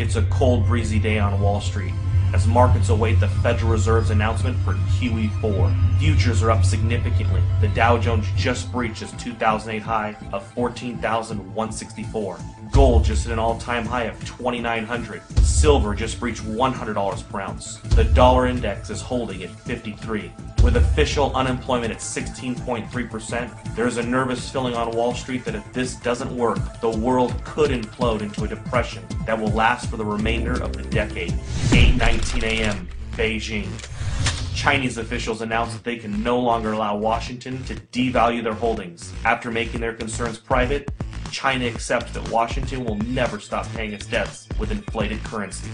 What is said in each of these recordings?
It's a cold, breezy day on Wall Street as markets await the Federal Reserve's announcement for QE4. Futures are up significantly. The Dow Jones just breached its 2008 high of 14,164. Gold just hit an all-time high of 2,900. Silver just breached $100 per ounce. The dollar index is holding at 53. With official unemployment at 16.3%, there is a nervous feeling on Wall Street that if this doesn't work, the world could implode into a depression that will last for the remainder of the decade. 8:19 a.m. Beijing. Chinese officials announced that they can no longer allow Washington to devalue their holdings. After making their concerns private, China accepts that Washington will never stop paying its debts with inflated currency.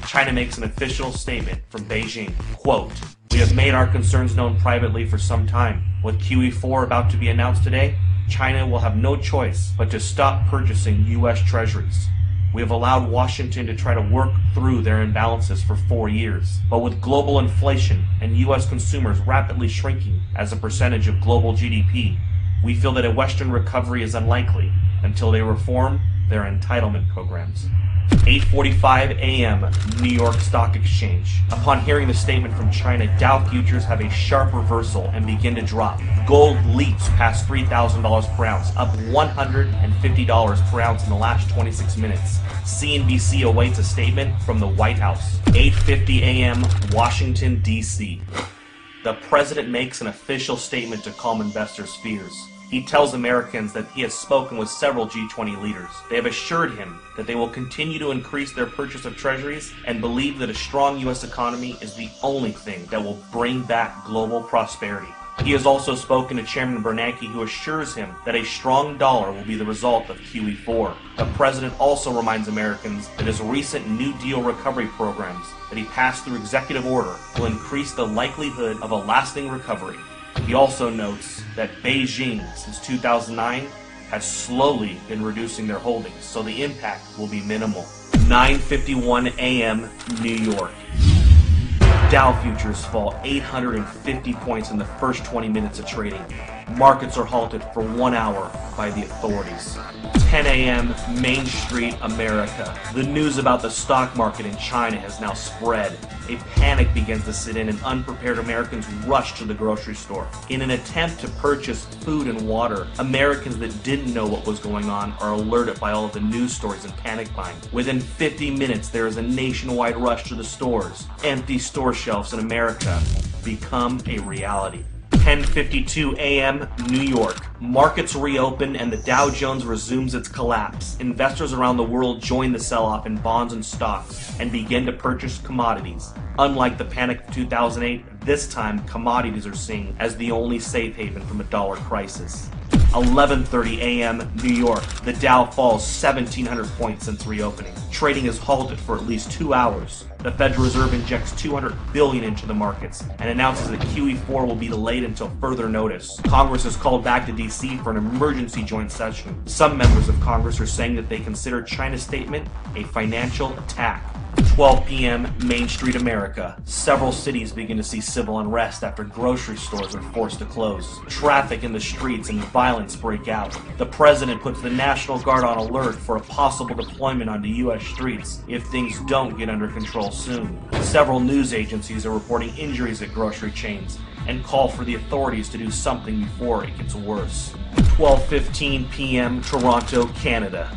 China makes an official statement from Beijing, quote, "We have made our concerns known privately for some time. With QE4 about to be announced today, China will have no choice but to stop purchasing U.S. treasuries. We have allowed Washington to try to work through their imbalances for 4 years. But with global inflation and U.S. consumers rapidly shrinking as a percentage of global GDP, we feel that a Western recovery is unlikely until they reform their entitlement programs." 8:45 a.m. New York Stock Exchange. Upon hearing the statement from China, Dow futures have a sharp reversal and begin to drop. Gold leaps past $3,000 per ounce, up $150 per ounce in the last 26 minutes. CNBC awaits a statement from the White House. 8:50 a.m. Washington, D.C. The president makes an official statement to calm investors' fears. He tells Americans that he has spoken with several G20 leaders. They have assured him that they will continue to increase their purchase of treasuries and believe that a strong U.S. economy is the only thing that will bring back global prosperity. He has also spoken to Chairman Bernanke, who assures him that a strong dollar will be the result of QE4. The president also reminds Americans that his recent New Deal recovery programs that he passed through executive order will increase the likelihood of a lasting recovery. He also notes that Beijing, since 2009, has slowly been reducing their holdings, so the impact will be minimal. 9:51 a.m. New York. Dow futures fall 850 points in the first 20 minutes of trading. Markets are halted for 1 hour by the authorities. 10 a.m. Main Street, America. The news about the stock market in China has now spread. A panic begins to set in and unprepared Americans rush to the grocery store. In an attempt to purchase food and water, Americans that didn't know what was going on are alerted by all of the news stories and panic buying. Within 50 minutes, there is a nationwide rush to the stores. Empty store shelves in America become a reality. 10:52 a.m. New York. Markets reopen and the Dow Jones resumes its collapse. Investors around the world join the sell-off in bonds and stocks and begin to purchase commodities. Unlike the panic of 2008, this time commodities are seen as the only safe haven from a dollar crisis. 11:30 a.m. New York. The Dow falls 1,700 points since reopening. Trading is halted for at least 2 hours. The Federal Reserve injects $200 billion into the markets and announces that QE4 will be delayed until further notice. Congress is called back to D.C. for an emergency joint session. Some members of Congress are saying that they consider China's statement a financial attack. 12 p.m. Main Street, America. Several cities begin to see civil unrest after grocery stores are forced to close. Traffic in the streets and violence break out. The president puts the National Guard on alert for a possible deployment onto U.S. streets if things don't get under control soon. Several news agencies are reporting injuries at grocery chains and call for the authorities to do something before it gets worse. 12:15 p.m. Toronto, Canada.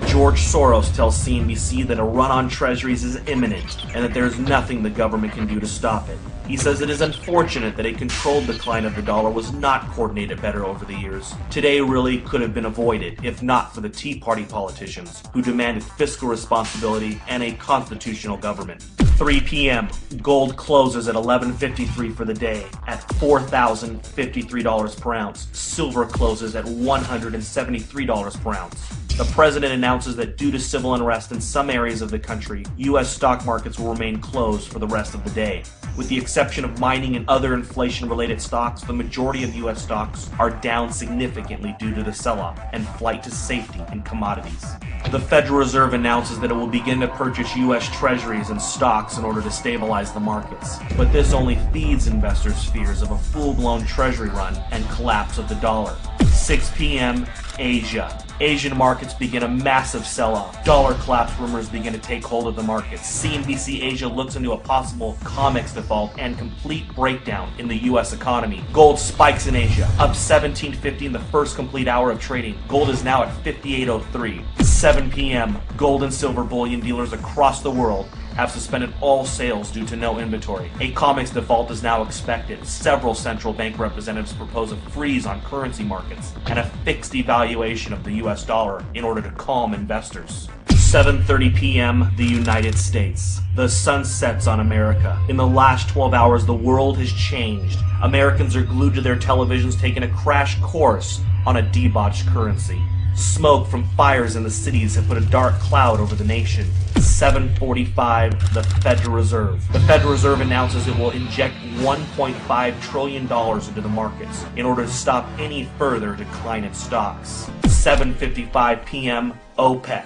George Soros tells CNBC that a run on treasuries is imminent and that there is nothing the government can do to stop it. He says it is unfortunate that a controlled decline of the dollar was not coordinated better over the years. Today really could have been avoided if not for the Tea Party politicians who demanded fiscal responsibility and a constitutional government. 3 p.m. Gold closes at $11.53 for the day at $4,053 per ounce. Silver closes at $173 per ounce. The president announces that due to civil unrest in some areas of the country, U.S. stock markets will remain closed for the rest of the day. With the exception of mining and other inflation-related stocks, the majority of U.S. stocks are down significantly due to the sell-off and flight to safety in commodities. The Federal Reserve announces that it will begin to purchase U.S. treasuries and stocks in order to stabilize the markets. But this only feeds investors' fears of a full-blown treasury run and collapse of the dollar. 6 p.m. Asia. Asian markets begin a massive sell-off. Dollar collapse rumors begin to take hold of the markets. CNBC Asia looks into a possible COMEX default and complete breakdown in the U.S. economy. Gold spikes in Asia, up 17.50 in the first complete hour of trading. Gold is now at 58.03. 7 p.m. Gold and silver bullion dealers across the world have suspended all sales due to no inventory. A COMEX default is now expected. Several central bank representatives propose a freeze on currency markets and a fixed devaluation of the US dollar in order to calm investors. 7:30 p.m. the United States. The sun sets on America. In the last 12 hours, the world has changed. Americans are glued to their televisions, taking a crash course on a debauched currency. Smoke from fires in the cities have put a dark cloud over the nation. 7:45, the Federal Reserve. The Federal Reserve announces it will inject $1.5 trillion into the markets in order to stop any further decline in stocks. 7:55 p.m., OPEC.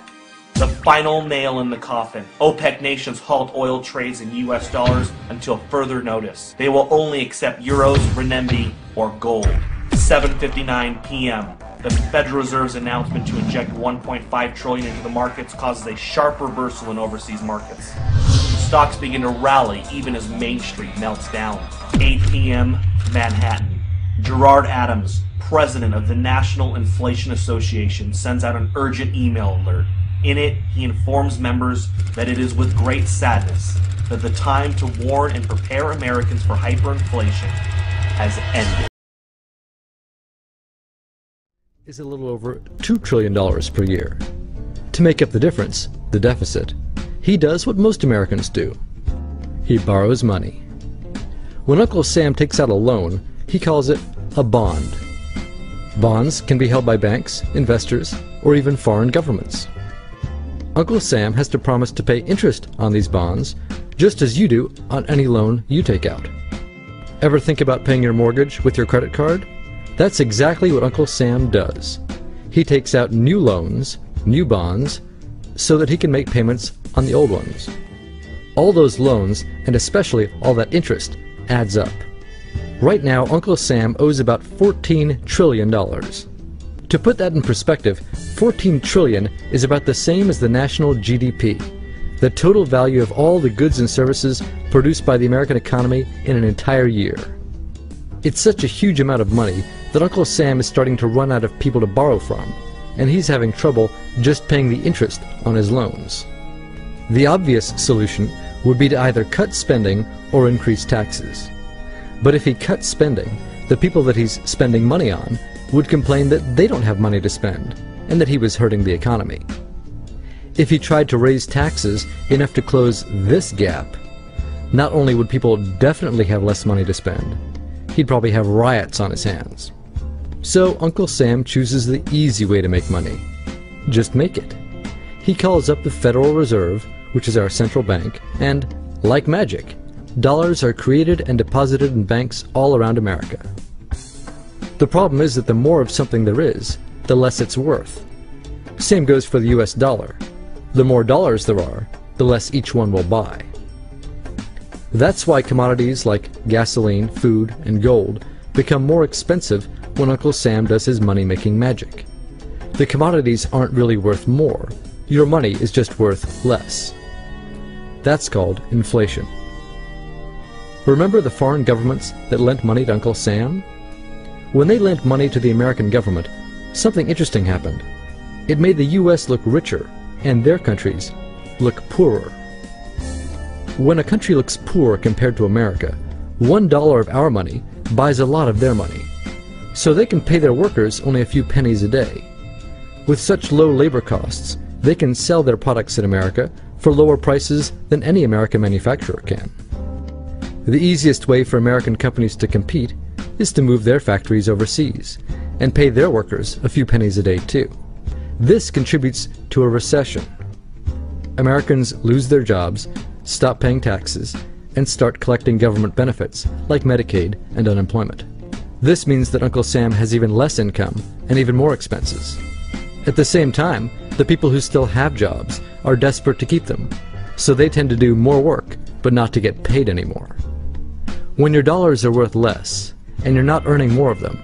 The final nail in the coffin. OPEC nations halt oil trades in US dollars until further notice. They will only accept euros, renminbi, or gold. 7:59 p.m. The Federal Reserve's announcement to inject $1.5 trillion into the markets causes a sharp reversal in overseas markets. Stocks begin to rally even as Main Street melts down. 8 p.m. Manhattan. Gerard Adams, president of the National Inflation Association, sends out an urgent email alert. In it, he informs members that it is with great sadness that the time to warn and prepare Americans for hyperinflation has ended. Is a little over $2 trillion per year. To make up the difference, the deficit, he does what most Americans do. He borrows money. When Uncle Sam takes out a loan, he calls it a bond. Bonds can be held by banks, investors, or even foreign governments. Uncle Sam has to promise to pay interest on these bonds, just as you do on any loan you take out. Ever think about paying your mortgage with your credit card? That's exactly what Uncle Sam does. He takes out new loans, new bonds, so that he can make payments on the old ones. All those loans, and especially all that interest, adds up. Right now, Uncle Sam owes about $14 trillion. To put that in perspective, 14 trillion is about the same as the national GDP, the total value of all the goods and services produced by the American economy in an entire year. It's such a huge amount of money that Uncle Sam is starting to run out of people to borrow from, and he's having trouble just paying the interest on his loans. The obvious solution would be to either cut spending or increase taxes. But if he cuts spending, the people that he's spending money on would complain that they don't have money to spend, and that he was hurting the economy. If he tried to raise taxes enough to close this gap, not only would people definitely have less money to spend, he'd probably have riots on his hands. So Uncle Sam chooses the easy way to make money. Just make it. He calls up the Federal Reserve, which is our central bank, and, like magic, dollars are created and deposited in banks all around America. The problem is that the more of something there is, the less it's worth. Same goes for the US dollar. The more dollars there are, the less each one will buy. That's why commodities like gasoline, food, and gold become more expensive when Uncle Sam does his money-making magic. The commodities aren't really worth more. Your money is just worth less. That's called inflation. Remember the foreign governments that lent money to Uncle Sam? When they lent money to the American government, something interesting happened. It made the US look richer, and their countries look poorer. When a country looks poor compared to America, $1 of our money buys a lot of their money, so they can pay their workers only a few pennies a day. With such low labor costs, they can sell their products in America for lower prices than any American manufacturer can. The easiest way for American companies to compete is to move their factories overseas and pay their workers a few pennies a day too. This contributes to a recession. Americans lose their jobs, stop paying taxes, and start collecting government benefits like Medicaid and unemployment. This means that Uncle Sam has even less income and even more expenses. At the same time, the people who still have jobs are desperate to keep them, so they tend to do more work but not to get paid anymore. When your dollars are worth less and you're not earning more of them,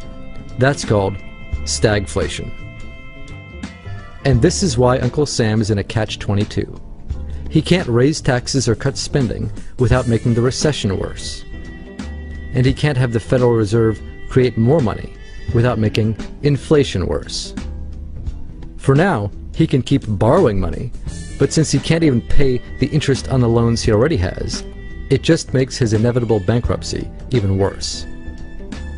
that's called stagflation. And this is why Uncle Sam is in a catch-22. He can't raise taxes or cut spending without making the recession worse. And he can't have the Federal Reserve create more money without making inflation worse. For now, he can keep borrowing money, but since he can't even pay the interest on the loans he already has, it just makes his inevitable bankruptcy even worse.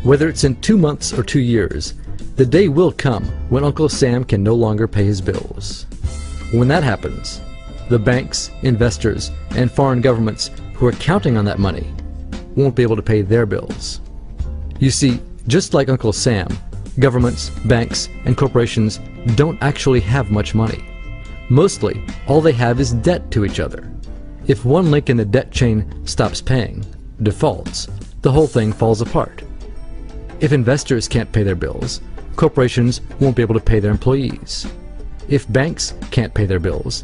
Whether it's in 2 months or 2 years, the day will come when Uncle Sam can no longer pay his bills. When that happens, the banks, investors, and foreign governments who are counting on that money won't be able to pay their bills. You see, just like Uncle Sam, governments, banks, and corporations don't actually have much money. Mostly, all they have is debt to each other. If one link in the debt chain stops paying, defaults, the whole thing falls apart. If investors can't pay their bills, corporations won't be able to pay their employees. If banks can't pay their bills,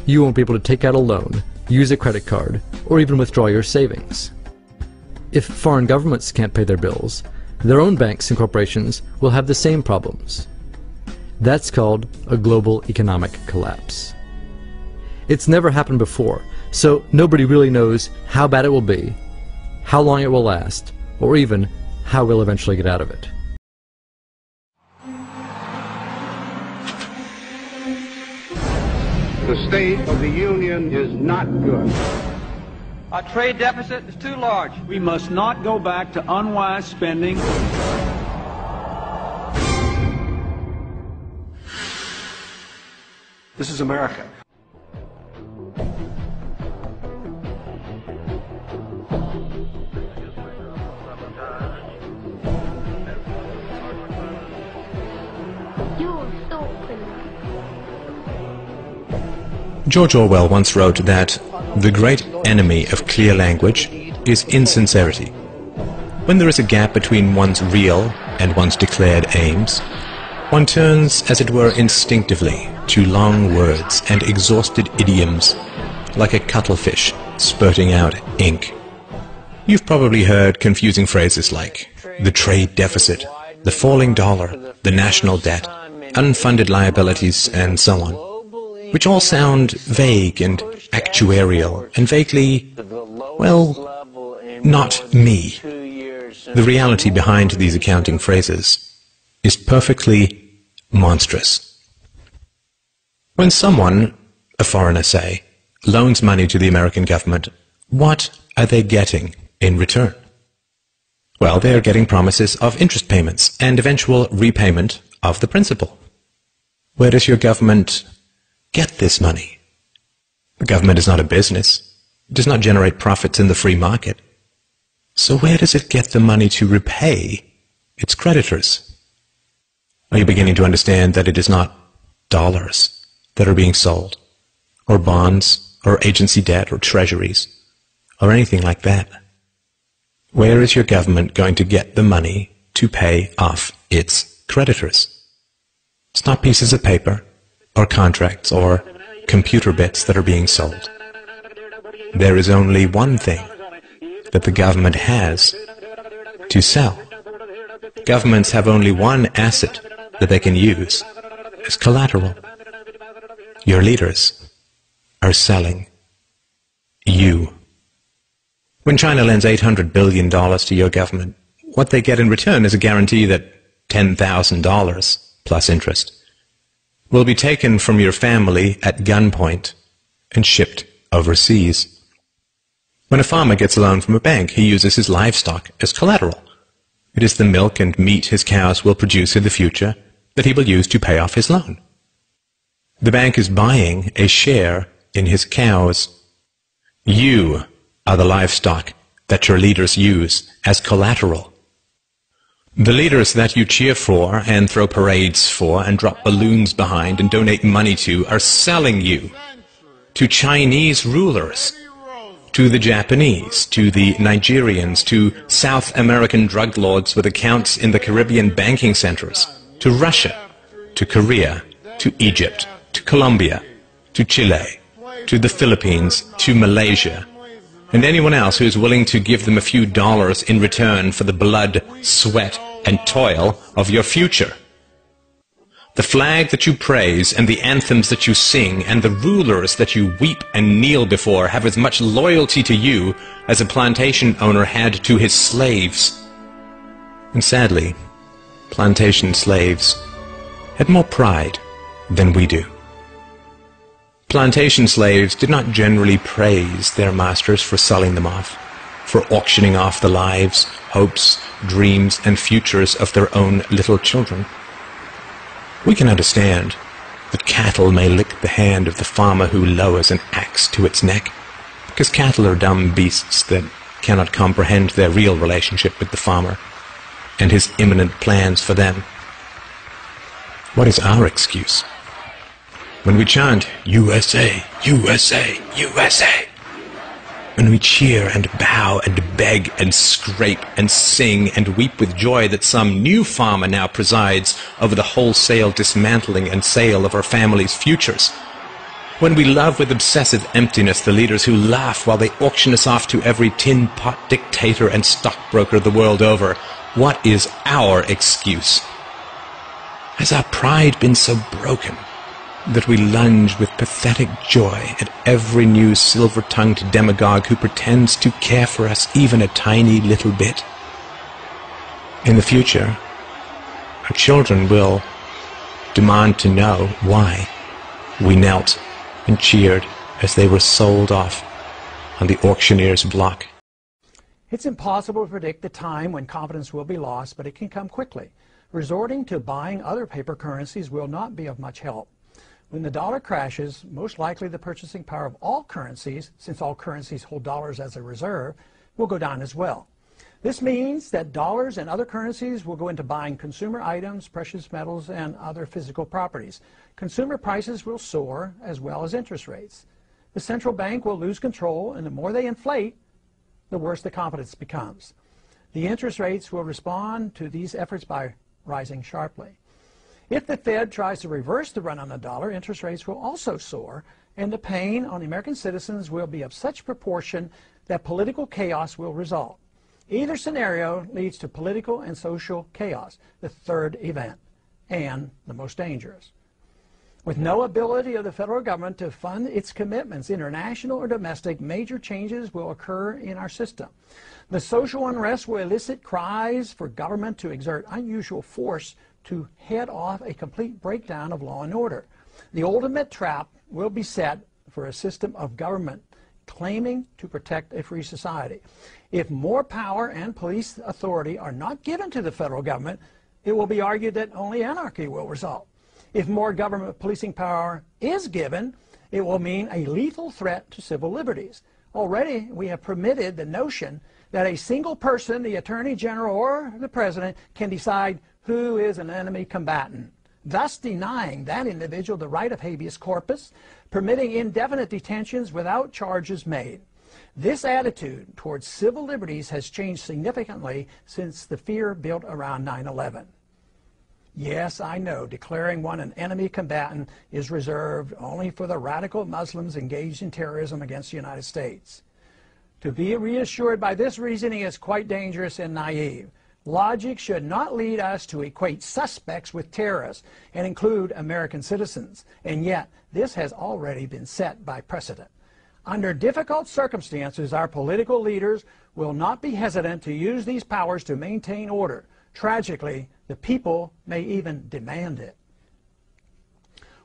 you won't be able to take out a loan, use a credit card, or even withdraw your savings. If foreign governments can't pay their bills, their own banks and corporations will have the same problems. That's called a global economic collapse. It's never happened before, so nobody really knows how bad it will be, how long it will last, or even how we'll eventually get out of it. The state of the union is not good. Our trade deficit is too large. We must not go back to unwise spending. This is America. George Orwell once wrote that the great enemy of clear language is insincerity. When there is a gap between one's real and one's declared aims, one turns, as it were, instinctively to long words and exhausted idioms, like a cuttlefish spurting out ink. You've probably heard confusing phrases like the trade deficit, the falling dollar, the national debt, unfunded liabilities, and so on, which all sound vague and actuarial and vaguely, well, not me. The reality behind these accounting phrases is perfectly monstrous. When someone, a foreigner say, loans money to the American government, what are they getting in return? Well, they are getting promises of interest payments and eventual repayment of the principal. Where does your government get this money? The government is not a business. It does not generate profits in the free market. So where does it get the money to repay its creditors? Are you beginning to understand that it is not dollars that are being sold, or bonds, or agency debt, or treasuries, or anything like that? Where is your government going to get the money to pay off its creditors? It's not pieces of paper, or contracts, or computer bits that are being sold. There is only one thing that the government has to sell. Governments have only one asset that they can use as collateral. Your leaders are selling you. When China lends $800 billion to your government, what they get in return is a guarantee that $10,000 plus interest will be taken from your family at gunpoint and shipped overseas. When a farmer gets a loan from a bank, he uses his livestock as collateral. It is the milk and meat his cows will produce in the future that he will use to pay off his loan. The bank is buying a share in his cows. You are the livestock that your leaders use as collateral. The leaders that you cheer for and throw parades for and drop balloons behind and donate money to are selling you to Chinese rulers, to the Japanese, to the Nigerians, to South American drug lords with accounts in the Caribbean banking centers, to Russia, to Korea, to Egypt, to Colombia, to Chile, to the Philippines, to Malaysia, and anyone else who is willing to give them a few dollars in return for the blood, sweat, and toil of your future. The flag that you praise and the anthems that you sing and the rulers that you weep and kneel before have as much loyalty to you as a plantation owner had to his slaves. And sadly, plantation slaves had more pride than we do. Plantation slaves did not generally praise their masters for selling them off, for auctioning off the lives, hopes, dreams, and futures of their own little children. We can understand that cattle may lick the hand of the farmer who lowers an axe to its neck, because cattle are dumb beasts that cannot comprehend their real relationship with the farmer and his imminent plans for them. What is our excuse? When we chant, USA, USA, USA, when we cheer and bow and beg and scrape and sing and weep with joy that some new farmer now presides over the wholesale dismantling and sale of our family's futures, when we love with obsessive emptiness the leaders who laugh while they auction us off to every tin pot dictator and stockbroker the world over, what is our excuse? Has our pride been so broken that we lunge with pathetic joy at every new silver-tongued demagogue who pretends to care for us even a tiny little bit? In the future, our children will demand to know why we knelt and cheered as they were sold off on the auctioneer's block. It's impossible to predict the time when confidence will be lost, but it can come quickly. Resorting to buying other paper currencies will not be of much help. When the dollar crashes, most likely the purchasing power of all currencies, since all currencies hold dollars as a reserve, will go down as well. This means that dollars and other currencies will go into buying consumer items, precious metals, and other physical properties. Consumer prices will soar, as well as interest rates. The central bank will lose control, and the more they inflate, the worse the confidence becomes. The interest rates will respond to these efforts by rising sharply. If the Fed tries to reverse the run on the dollar, interest rates will also soar, and the pain on the American citizens will be of such proportion that political chaos will result. Either scenario leads to political and social chaos, the third event, and the most dangerous. With no ability of the federal government to fund its commitments, international or domestic, major changes will occur in our system. The social unrest will elicit cries for government to exert unusual force to head off a complete breakdown of law and order. The ultimate trap will be set for a system of government claiming to protect a free society. If more power and police authority are not given to the federal government, it will be argued that only anarchy will result. If more government policing power is given, it will mean a lethal threat to civil liberties. Already, we have permitted the notion that a single person, the Attorney General or the President, can decide who is an enemy combatant, thus denying that individual the right of habeas corpus, permitting indefinite detentions without charges made. This attitude towards civil liberties has changed significantly since the fear built around 9/11. Yes, I know, declaring one an enemy combatant is reserved only for the radical Muslims engaged in terrorism against the United States. To be reassured by this reasoning is quite dangerous and naive. Logic should not lead us to equate suspects with terrorists and include American citizens, and yet this has already been set by precedent. Under difficult circumstances, our political leaders will not be hesitant to use these powers to maintain order. Tragically, the people may even demand it.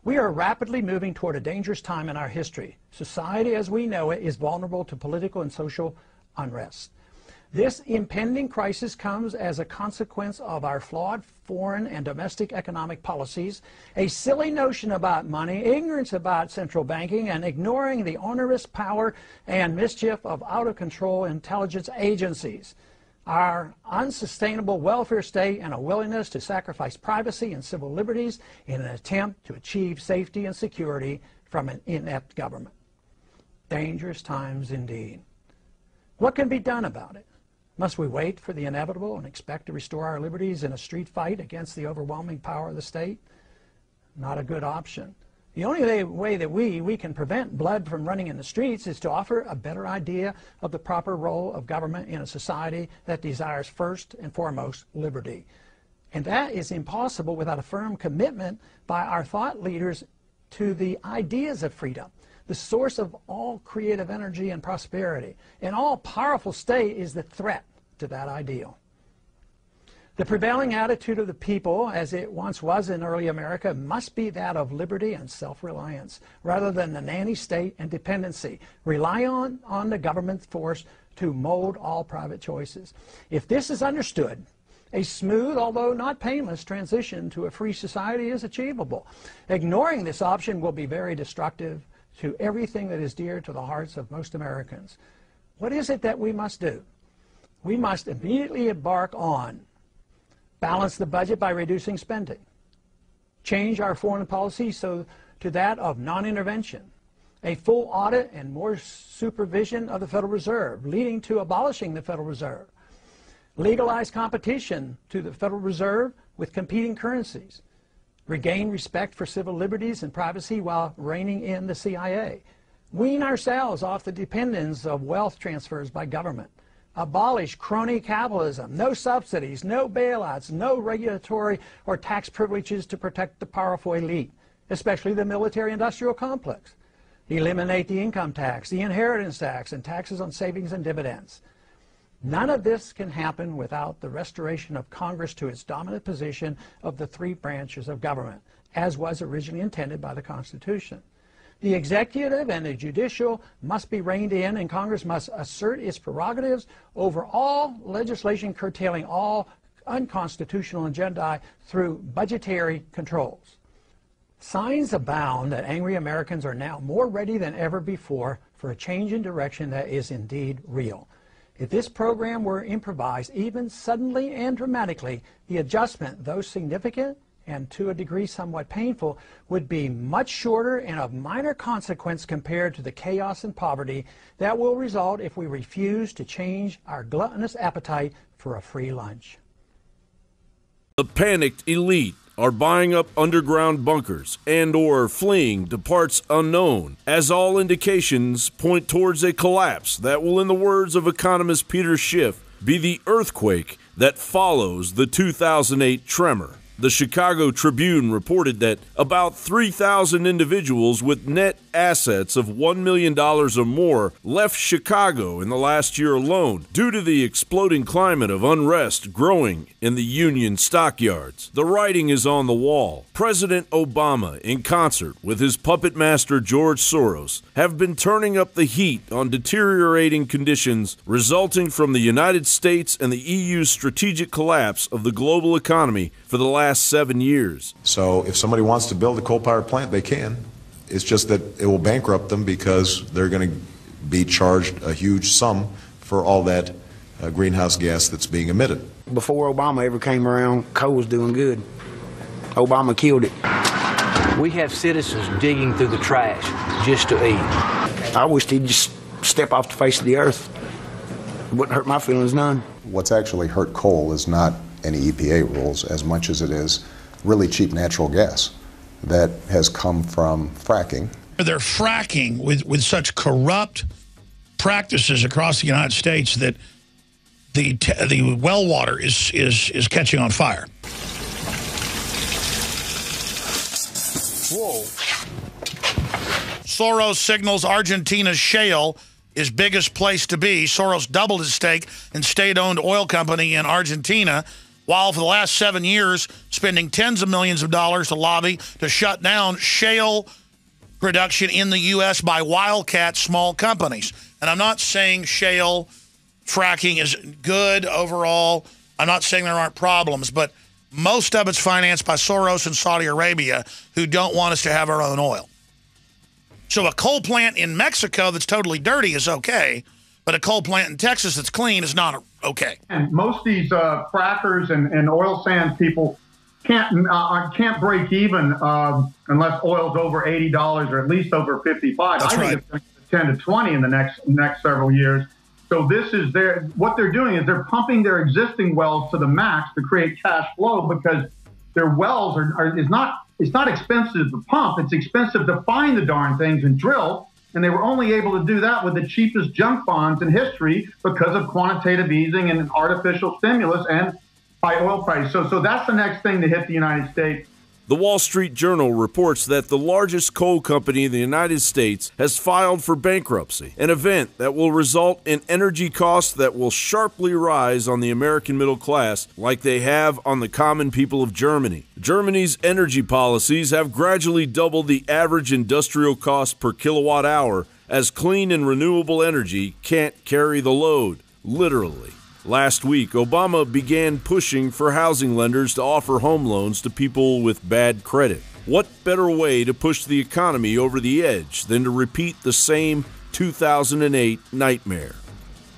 We are rapidly moving toward a dangerous time in our history. Society as we know it is vulnerable to political and social unrest. This impending crisis comes as a consequence of our flawed foreign and domestic economic policies, a silly notion about money, ignorance about central banking, and ignoring the onerous power and mischief of out-of-control intelligence agencies. Our unsustainable welfare state and a willingness to sacrifice privacy and civil liberties in an attempt to achieve safety and security from an inept government. Dangerous times indeed. What can be done about it? Must we wait for the inevitable and expect to restore our liberties in a street fight against the overwhelming power of the state? Not a good option. The only way that we can prevent blood from running in the streets is to offer a better idea of the proper role of government in a society that desires first and foremost liberty. And that is impossible without a firm commitment by our thought leaders to the ideas of freedom, the source of all creative energy and prosperity. An all-powerful state is the threat to that ideal. The prevailing attitude of the people, as it once was in early America, must be that of liberty and self-reliance, rather than the nanny state and dependency. Rely on the government force to mold all private choices. If this is understood, a smooth, although not painless, transition to a free society is achievable. Ignoring this option will be very destructive to everything that is dear to the hearts of most Americans. What is it that we must do? We must immediately embark on balance the budget by reducing spending, change our foreign policy to that of non-intervention, a full audit and more supervision of the Federal Reserve, leading to abolishing the Federal Reserve, legalize competition to the Federal Reserve with competing currencies, regain respect for civil liberties and privacy while reining in the CIA, wean ourselves off the dependence of wealth transfers by government, abolish crony capitalism, no subsidies, no bailouts, no regulatory or tax privileges to protect the powerful elite, especially the military-industrial complex, eliminate the income tax, the inheritance tax, and taxes on savings and dividends. None of this can happen without the restoration of Congress to its dominant position of the three branches of government, as was originally intended by the Constitution. The executive and the judicial must be reined in, and Congress must assert its prerogatives over all legislation curtailing all unconstitutional agendae through budgetary controls. Signs abound that angry Americans are now more ready than ever before for a change in direction that is indeed real. If this program were improvised, even suddenly and dramatically, the adjustment, though significant and to a degree somewhat painful, would be much shorter and of minor consequence compared to the chaos and poverty that will result if we refuse to change our gluttonous appetite for a free lunch. The panicked elite are buying up underground bunkers and or fleeing to parts unknown, as all indications point towards a collapse that will, in the words of economist Peter Schiff, be the earthquake that follows the 2008 tremor. The Chicago Tribune reported that about 3,000 individuals with net assets of $1 million or more left Chicago in the last year alone due to the exploding climate of unrest growing in the Union stockyards. The writing is on the wall. President Obama, in concert with his puppet master George Soros, have been turning up the heat on deteriorating conditions resulting from the United States and the EU's strategic collapse of the global economy for the last 7 years. So if somebody wants to build a coal-powered plant, they can. It's just that it will bankrupt them because they're going to be charged a huge sum for all that greenhouse gas that's being emitted. Before Obama ever came around, coal was doing good. Obama killed it. We have citizens digging through the trash just to eat. I wish he'd just step off the face of the earth. It wouldn't hurt my feelings none. What's actually hurt coal is not any EPA rules as much as it is really cheap natural gas that has come from fracking. They're fracking with such corrupt practices across the United States that the well water is catching on fire. Whoa. Soros signals Argentina's shale is biggest place to be. Soros doubled his stake in state-owned oil company in Argentina, while for the last 7 years spending tens of millions of dollars to lobby to shut down shale production in the U.S. by wildcat small companies. And I'm not saying shale fracking is good overall. I'm not saying there aren't problems, but most of it's financed by Soros and Saudi Arabia, who don't want us to have our own oil. So a coal plant in Mexico that's totally dirty is okay, but a coal plant in Texas that's clean is not okay. And most of these frackers and oil sands people can't break even unless oil's over $80 or at least over $55. That's right. I think it's 10 to 20 in the next several years. So this is what they're doing is they're pumping their existing wells to the max to create cash flow, because their wells it's not expensive to pump, it's expensive to find the darn things and drill. And they were only able to do that with the cheapest junk bonds in history because of quantitative easing and artificial stimulus and high oil price. So that's the next thing to hit the United States. The Wall Street Journal reports that the largest coal company in the United States has filed for bankruptcy, an event that will result in energy costs that will sharply rise on the American middle class like they have on the common people of Germany. Germany's energy policies have gradually doubled the average industrial cost per kilowatt hour as clean and renewable energy can't carry the load, literally. Last week, Obama began pushing for housing lenders to offer home loans to people with bad credit. What better way to push the economy over the edge than to repeat the same 2008 nightmare?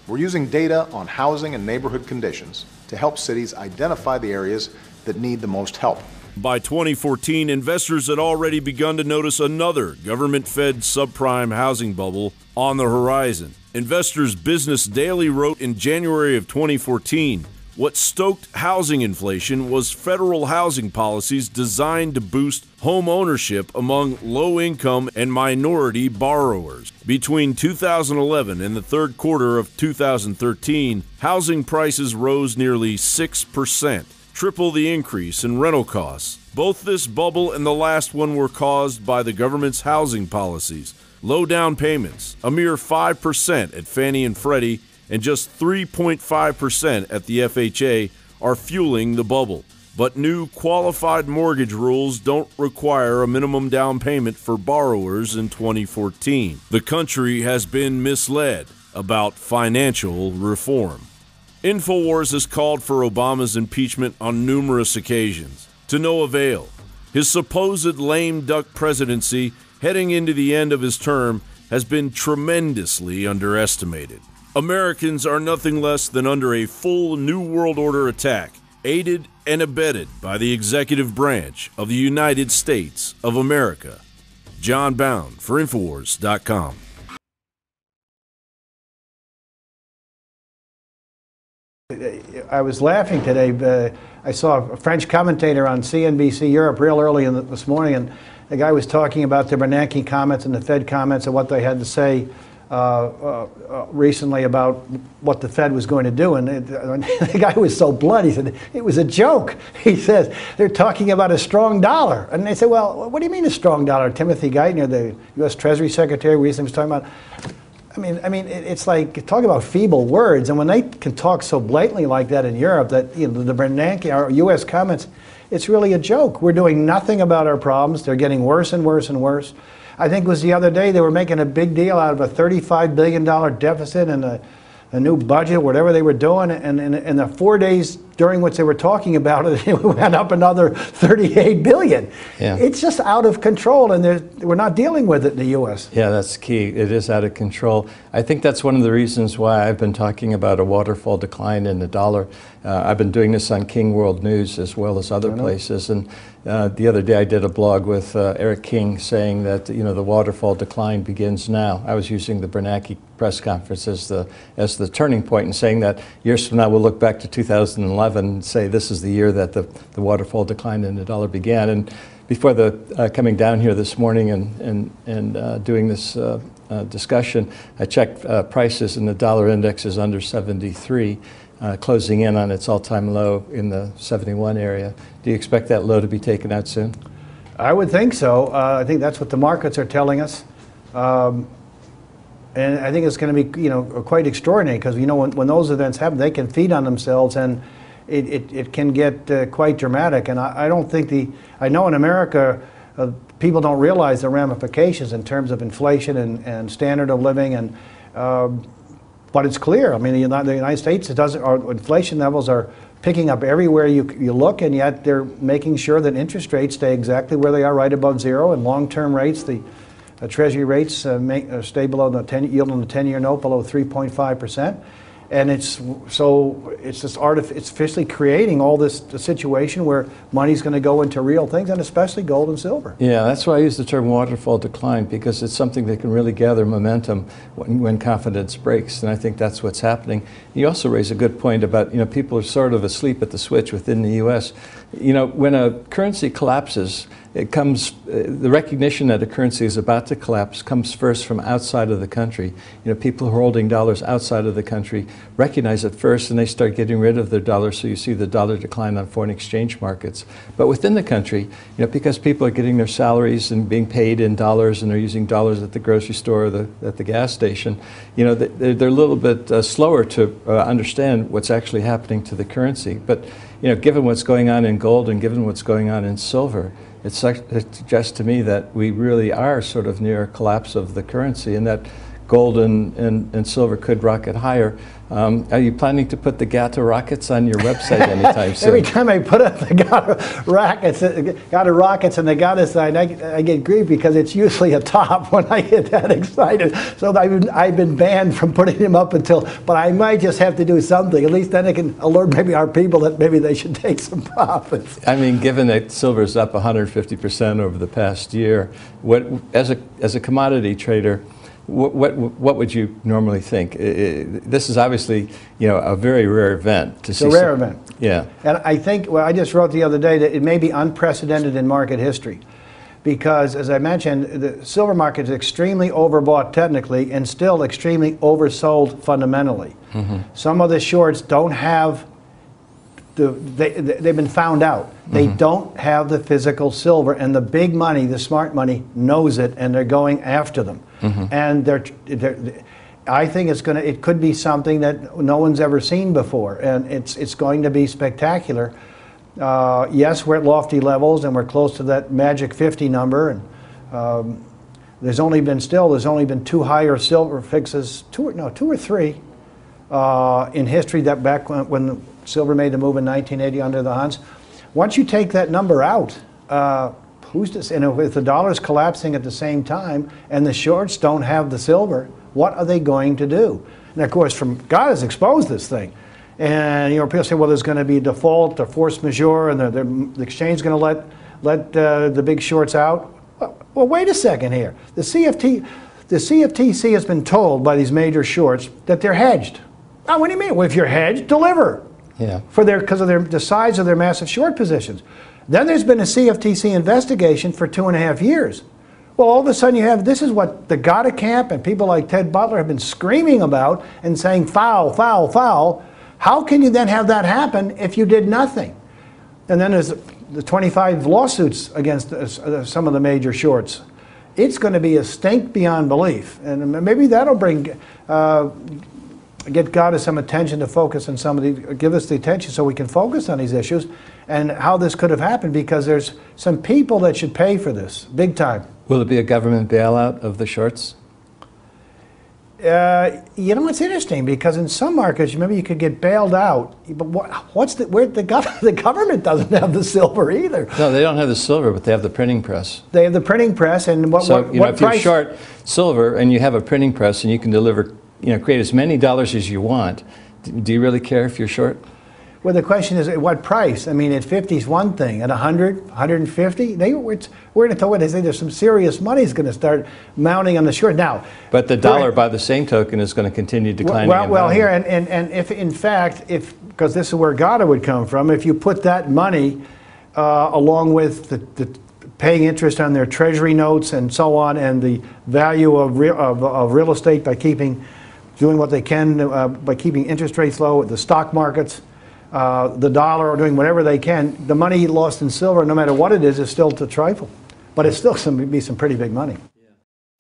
We're using data on housing and neighborhood conditions to help cities identify the areas that need the most help. By 2014, investors had already begun to notice another government-fed subprime housing bubble on the horizon. Investors Business Daily wrote in January of 2014, what stoked housing inflation was federal housing policies designed to boost home ownership among low-income and minority borrowers. Between 2011 and the third quarter of 2013, housing prices rose nearly 6%, triple the increase in rental costs. Both this bubble and the last one were caused by the government's housing policies. Low down payments, a mere 5% at Fannie and Freddie, and just 3.5% at the FHA are fueling the bubble. But new qualified mortgage rules don't require a minimum down payment for borrowers in 2014. The country has been misled about financial reform. InfoWars has called for Obama's impeachment on numerous occasions, to no avail. His supposed lame duck presidency heading into the end of his term has been tremendously underestimated. Americans are nothing less than under a full New World Order attack, aided and abetted by the executive branch of the United States of America. John Bound for Infowars.com. I was laughing today. I saw a French commentator on CNBC Europe real early this morning, and the guy was talking about the Bernanke comments and the Fed comments and what they had to say recently about what the Fed was going to do. And the guy was so blunt, he said, it was a joke. He says, they're talking about a strong dollar. And they said, well, what do you mean a strong dollar? Timothy Geithner, the U.S. Treasury Secretary, recently was talking about, I mean, it's like, talk about feeble words. And when they can talk so blatantly like that in Europe, that the Bernanke, our U.S. comments, it's really a joke. We're doing nothing about our problems. They're getting worse and worse and worse. I think it was the other day they were making a big deal out of a $35 billion deficit and a new budget, whatever they were doing. And in the 4 days during which they were talking about it, it went up another $38 billion. Yeah. It's just out of control, and we're not dealing with it in the U.S. Yeah, that's key. It is out of control. I think that's one of the reasons why I've been talking about a waterfall decline in the dollar. I've been doing this on King World News as well as other places. And the other day I did a blog with Eric King saying that, the waterfall decline begins now. I was using the Bernanke press conference as the turning point and saying that years from now we'll look back to 2011 and say this is the year that the waterfall decline in the dollar began. And before coming down here this morning and doing this discussion, I checked prices, and the dollar index is under 73. Closing in on its all-time low in the 71 area. Do you expect that low to be taken out soon? I would think so. I think that's what the markets are telling us. And I think it's going to be, quite extraordinary, because, when those events happen, they can feed on themselves, and it can get quite dramatic. And I don't think I know in America, people don't realize the ramifications in terms of inflation and standard of living, and but it's clear. I mean, the United States, our inflation levels are picking up everywhere you look, and yet they're making sure that interest rates stay exactly where they are, right above zero, and long-term rates, the Treasury rates stay below the yield on the 10-year note below 3.5%. And it's artificially creating all this situation where money's going to go into real things, and especially gold and silver. Yeah, that's why I use the term waterfall decline, because it's something that can really gather momentum when confidence breaks, and I think that's what's happening. You also raise a good point about, people are sort of asleep at the switch within the U.S. You know, when a currency collapses, it comes, the recognition that a currency is about to collapse comes first from outside of the country. You know, people who are holding dollars outside of the country recognize it first, and they start getting rid of their dollars, so you see the dollar decline on foreign exchange markets. But within the country, you know, because people are getting their salaries and being paid in dollars, and they're using dollars at the grocery store or at the gas station, you know, they're a little bit slower to understand what's actually happening to the currency. But, you know, given what's going on in gold and given what's going on in silver, it suggests to me that we really are sort of near a collapse of the currency, and that gold and silver could rocket higher. Are you planning to put the Gatta rockets on your website anytime soon? Every time I put up the Gatta rockets and the Gatta sign, I get grief because it's usually a top when I get that excited. So I've been banned from putting them up but I might just have to do something. At least then it can alert maybe our people that maybe they should take some profits. I mean, given that silver's up 150% over the past year, as a commodity trader, what would you normally think? This is obviously, you know, a very rare event. It's a rare event. Yeah. And I think, well, I just wrote the other day that it may be unprecedented in market history because, as I mentioned, the silver market is extremely overbought technically and still extremely oversold fundamentally. Mm-hmm. Some of the shorts don't have they've been found out. They don't have the physical silver, and the big money, the smart money, knows it, and they're going after them. And I think it could be something that no one's ever seen before, and it's going to be spectacular. Yes, we're at lofty levels, and we're close to that magic 50 number, and there's only been two higher silver fixes, two or three in history, that back when silver made the move in 1980 under the Hunts. Once you take that number out, who's to say? And if the dollar's collapsing at the same time and the shorts don't have the silver, what are they going to do? And of course, God has exposed this thing. And, you know, people say, well, there's going to be default or force majeure, and the exchange is going to let the big shorts out. Well, wait a second here. The CFTC has been told by these major shorts that they're hedged. Now, what do you mean? Well, if you're hedged, deliver. Yeah. Because of the size of their massive short positions. Then there's been a CFTC investigation for 2.5 years. Well, all of a sudden this is what the Gatta camp and people like Ted Butler have been screaming about and saying foul, foul, foul. How can you then have that happen if you did nothing? And then there's the 25 lawsuits against some of the major shorts. It's going to be a stink beyond belief. And maybe that'll get Gatta some attention to focus on give us the attention so we can focus on these issues and how this could have happened, because there's some people that should pay for this, big time. Will it be a government bailout of the shorts? You know, it's interesting because in some markets, maybe you could get bailed out, but the government doesn't have the silver either. No, they don't have the silver, but they have the printing press. They have the printing press, and if you're short silver and you have a printing press and you can deliver, create as many dollars as you want, do you really care if you're short? Well, the question is at what price? I mean, at 50 is one thing. At 100, 150, we're going to say there's some serious money is going to start mounting on the short now. But the dollar, by the same token, is going to continue declining. Well, here and if in fact, because this is where Gatta would come from, if you put that money along with the paying interest on their treasury notes and so on, and the value of real estate by doing what they can by keeping interest rates low at the stock markets. The dollar, or doing whatever they can, the money he lost in silver, no matter what it is still to trifle. But it's still going to be some pretty big money.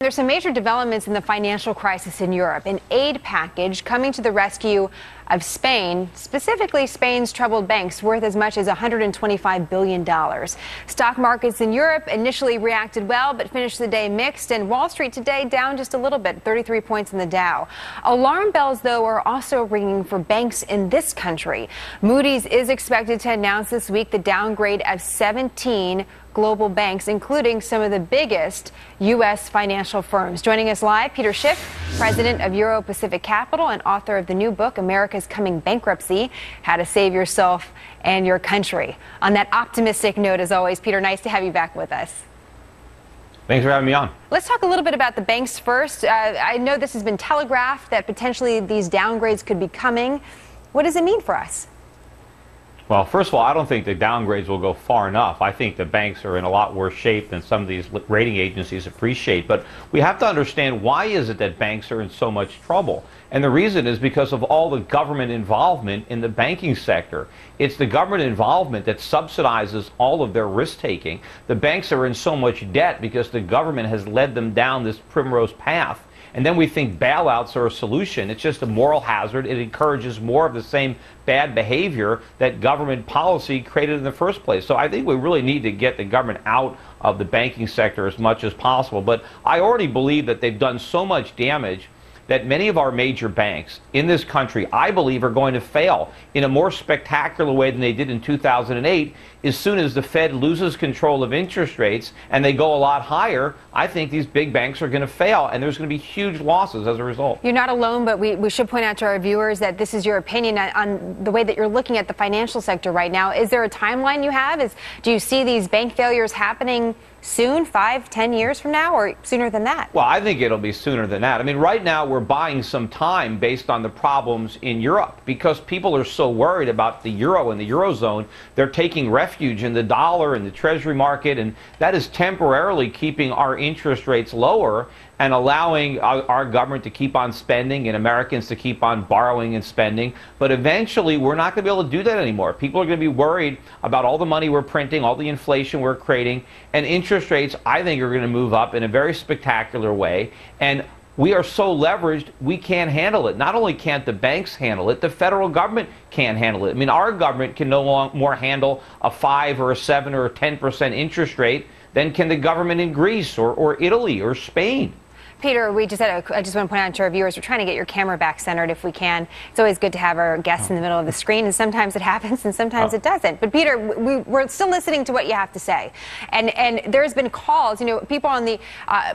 There's some major developments in the financial crisis in Europe. An aid package coming to the rescue of Spain, specifically Spain's troubled banks, worth as much as $125 billion. Stock markets in Europe initially reacted well, but finished the day mixed, and Wall Street today down just a little bit, 33 points in the Dow. Alarm bells, though, are also ringing for banks in this country. Moody's is expected to announce this week the downgrade of 17 global banks, including some of the biggest U.S. financial firms. Joining us live, Peter Schiff, president of Euro Pacific Capital and author of the new book, America's Coming Bankruptcy, How to Save Yourself and Your Country. On that optimistic note, as always, Peter, nice to have you back with us. Thanks for having me on. Let's talk a little bit about the banks first. I know this has been telegraphed that potentially these downgrades could be coming. What does it mean for us? Well, first of all, I don't think the downgrades will go far enough. I think the banks are in a lot worse shape than some of these rating agencies appreciate. But we have to understand, why is it that banks are in so much trouble? And the reason is because of all the government involvement in the banking sector. It's the government involvement that subsidizes all of their risk-taking. The banks are in so much debt because the government has led them down this primrose path. And then we think bailouts are a solution. It's just a moral hazard. It encourages more of the same bad behavior that government policy created in the first place. So I think we really need to get the government out of the banking sector as much as possible. But I already believe that they've done so much damage that many of our major banks in this country, I believe, are going to fail in a more spectacular way than they did in 2008. As soon as the Fed loses control of interest rates and they go a lot higher, I think these big banks are going to fail, and there's going to be huge losses as a result. You're not alone, but we should point out to our viewers that this is your opinion on the way that you're looking at the financial sector right now. Is there a timeline you have? Do you see these bank failures happening soon, 5, 10 years from now, or sooner than that? Well, I think it'll be sooner than that. I mean, right now we're buying some time based on the problems in Europe because people are so worried about the euro and the eurozone. They're taking refuge in the dollar and the treasury market, and that is temporarily keeping our interest rates lower and allowing our government to keep on spending and Americans to keep on borrowing and spending. But eventually, we're not going to be able to do that anymore. People are going to be worried about all the money we're printing, all the inflation we're creating, and interest rates, I think, are going to move up in a very spectacular way. And we are so leveraged, we can't handle it. Not only can't the banks handle it, the federal government can't handle it. I mean, our government can no more handle a 5 or a 7 or a 10% interest rate than can the government in Greece or Italy or Spain. Peter, I just want to point out to our viewers, we're trying to get your camera back centered if we can. It's always good to have our guests in the middle of the screen, and sometimes it happens and sometimes it doesn't. But Peter, we're still listening to what you have to say. And there's been calls, people on the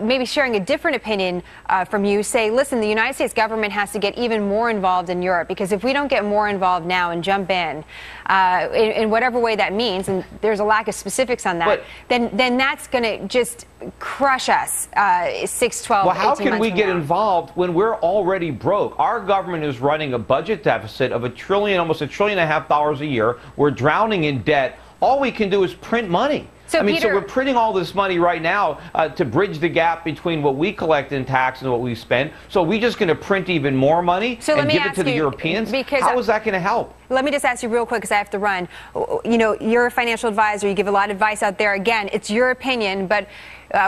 maybe sharing a different opinion from you say, listen, the United States government has to get even more involved in Europe, because if we don't get more involved now and jump in whatever way that means, and there's a lack of specifics on that, then that's going to just crush us 6, 12, Well, how can we get involved when we're already broke? Our government is running a budget deficit of almost $1.5 trillion a year. We're drowning in debt. All we can do is print money. So we're printing all this money right now to bridge the gap between what we collect in tax and what we spend. So are we just going to print even more money and give it to the Europeans? How is that going to help? Let me just ask you real quick, because I have to run. You're a financial advisor. You give a lot of advice out there. Again, it's your opinion, but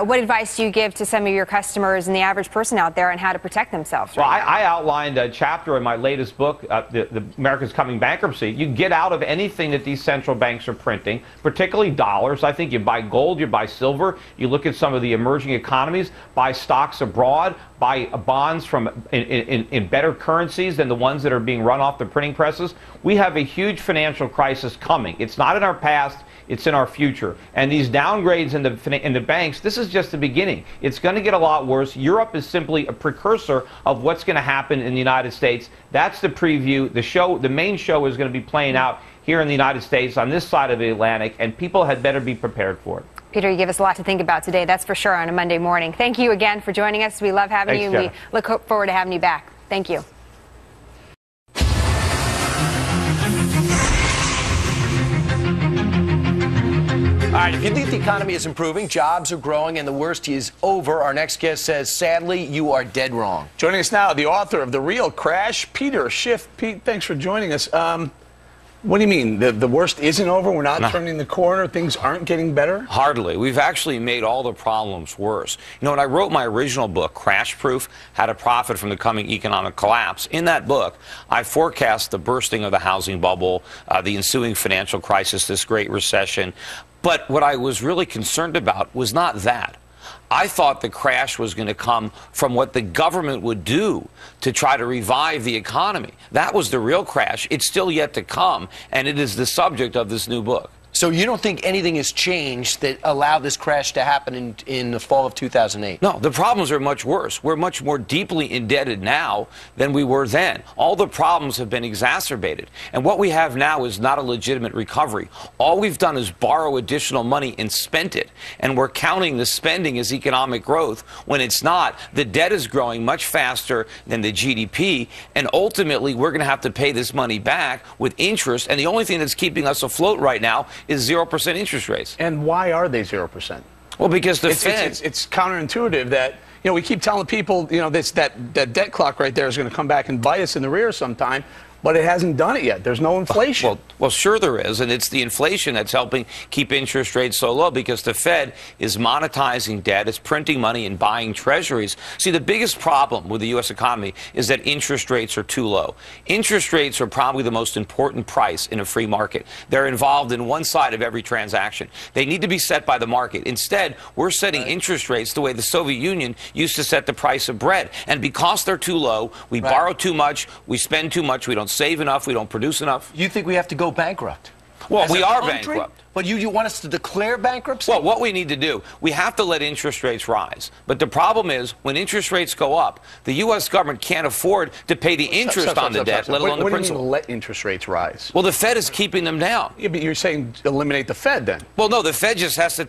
what advice do you give to some of your customers and the average person out there on how to protect themselves? Well, I outlined a chapter in my latest book, the America's Coming Bankruptcy. You get out of anything that these central banks are printing, particularly dollars. I think you buy gold, you buy silver, you look at some of the emerging economies, buy stocks abroad, buy bonds from in better currencies than the ones that are being run off the printing presses. We have a huge financial crisis coming. It's not in our past. It's in our future. And these downgrades in the banks, this is just the beginning. It's going to get a lot worse. Europe is simply a precursor of what's going to happen in the United States. That's the preview. The main show is going to be playing out here in the United States on this side of the Atlantic, and people had better be prepared for it. Peter, you give us a lot to think about today, that's for sure, on a Monday morning. Thank you again for joining us. We love having you, and we look forward to having you back. Thank you. All right, if you think the economy is improving, jobs are growing, and the worst is over, our next guest says, sadly, you are dead wrong. Joining us now, the author of The Real Crash, Peter Schiff. Pete, thanks for joining us. What do you mean? The worst isn't over? We're not turning the corner? Things aren't getting better? Hardly. We've actually made all the problems worse. When I wrote my original book, Crash Proof, How to Profit from the Coming Economic Collapse, in that book, I forecast the bursting of the housing bubble, the ensuing financial crisis, this Great Recession. But what I was really concerned about was not that. I thought the crash was going to come from what the government would do to try to revive the economy. That was the real crash. It's still yet to come, and it is the subject of this new book. So you don't think anything has changed that allowed this crash to happen in the fall of 2008? No, the problems are much worse. We're much more deeply indebted now than we were then. All the problems have been exacerbated. And what we have now is not a legitimate recovery. All we've done is borrow additional money and spent it. And we're counting the spending as economic growth when it's not. The debt is growing much faster than the GDP. And ultimately, we're going to have to pay this money back with interest. And the only thing that's keeping us afloat right now is 0% interest rates. And why are they 0%? Well, because the Fed... It's counterintuitive that, you know, we keep telling people, you know, that debt clock right there is going to come back and bite us in the rear sometime. But it hasn't done it yet. There's no inflation. Well, sure there is, and it's the inflation that's helping keep interest rates so low because the Fed is monetizing debt, it's printing money and buying treasuries. See, the biggest problem with the U.S. economy is that interest rates are too low. Interest rates are probably the most important price in a free market. They're involved in one side of every transaction. They need to be set by the market. Instead, we're setting interest rates the way the Soviet Union used to set the price of bread. And because they're too low, we borrow too much, we spend too much, we don't save enough, we don't produce enough. You think we have to go bankrupt? Well, As we a are country? bankrupt. But you want us to declare bankruptcy? Well, what we need to do, we have to let interest rates rise. But the problem is, when interest rates go up, the U.S. government can't afford to pay the interest on the debt, let alone the principal. What do you mean let interest rates rise? Well, the Fed is keeping them down. Yeah, but you're saying eliminate the Fed then? Well, no, the Fed just has to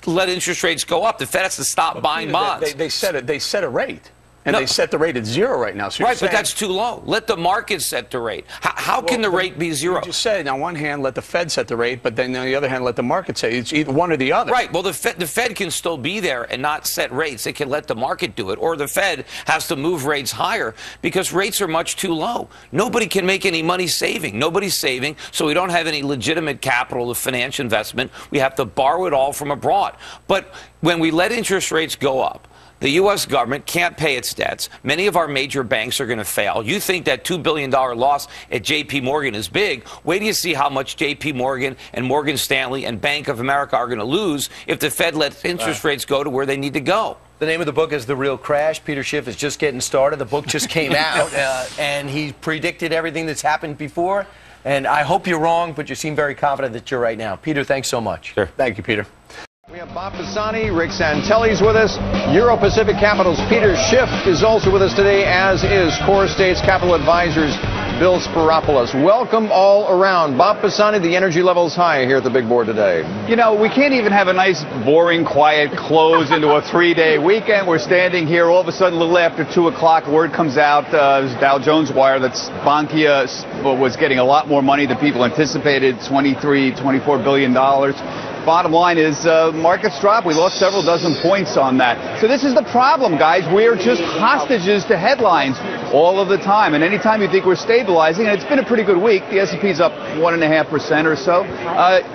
let interest rates go up. The Fed has to stop buying bonds. They set a rate. And they set the rate at 0 right now. So right, but that's too low. Let the market set the rate. How can the rate be 0? You just said, on one hand, let the Fed set the rate, but then on the other hand, let the market say it's either one or the other. Right. Well, the Fed can still be there and not set rates. It can let the market do it. Or the Fed has to move rates higher because rates are much too low. Nobody can make any money saving. Nobody's saving, so we don't have any legitimate capital to finance investment. We have to borrow it all from abroad. But when we let interest rates go up, the U.S. government can't pay its debts. Many of our major banks are going to fail. You think that $2 billion loss at J.P. Morgan is big. Wait till you see how much J.P. Morgan and Morgan Stanley and Bank of America are going to lose if the Fed lets interest rates go to where they need to go. The name of the book is The Real Crash. Peter Schiff is just getting started. The book just came out, and he predicted everything that's happened before. And I hope you're wrong, but you seem very confident that you're right now. Peter, thanks so much. Sure. Thank you, Peter. We have Bob Pisani, Rick Santelli's with us. Euro Pacific Capital's Peter Schiff is also with us today, as is Core States Capital Advisors Bill Spiropoulos. Welcome all around. Bob Pisani, the energy level's high here at the big board today. You know, we can't even have a nice, boring, quiet close into a 3-day weekend. We're standing here all of a sudden a little after 2 o'clock. Word comes out, this Dow Jones wire, that Bankia was getting a lot more money than people anticipated, $24 billion. Bottom line is markets drop. We lost several dozen points on that. So this is the problem, guys. We're just hostages to headlines all of the time. And anytime you think we're stabilizing, and it's been a pretty good week, the S&P's up 1.5% or so,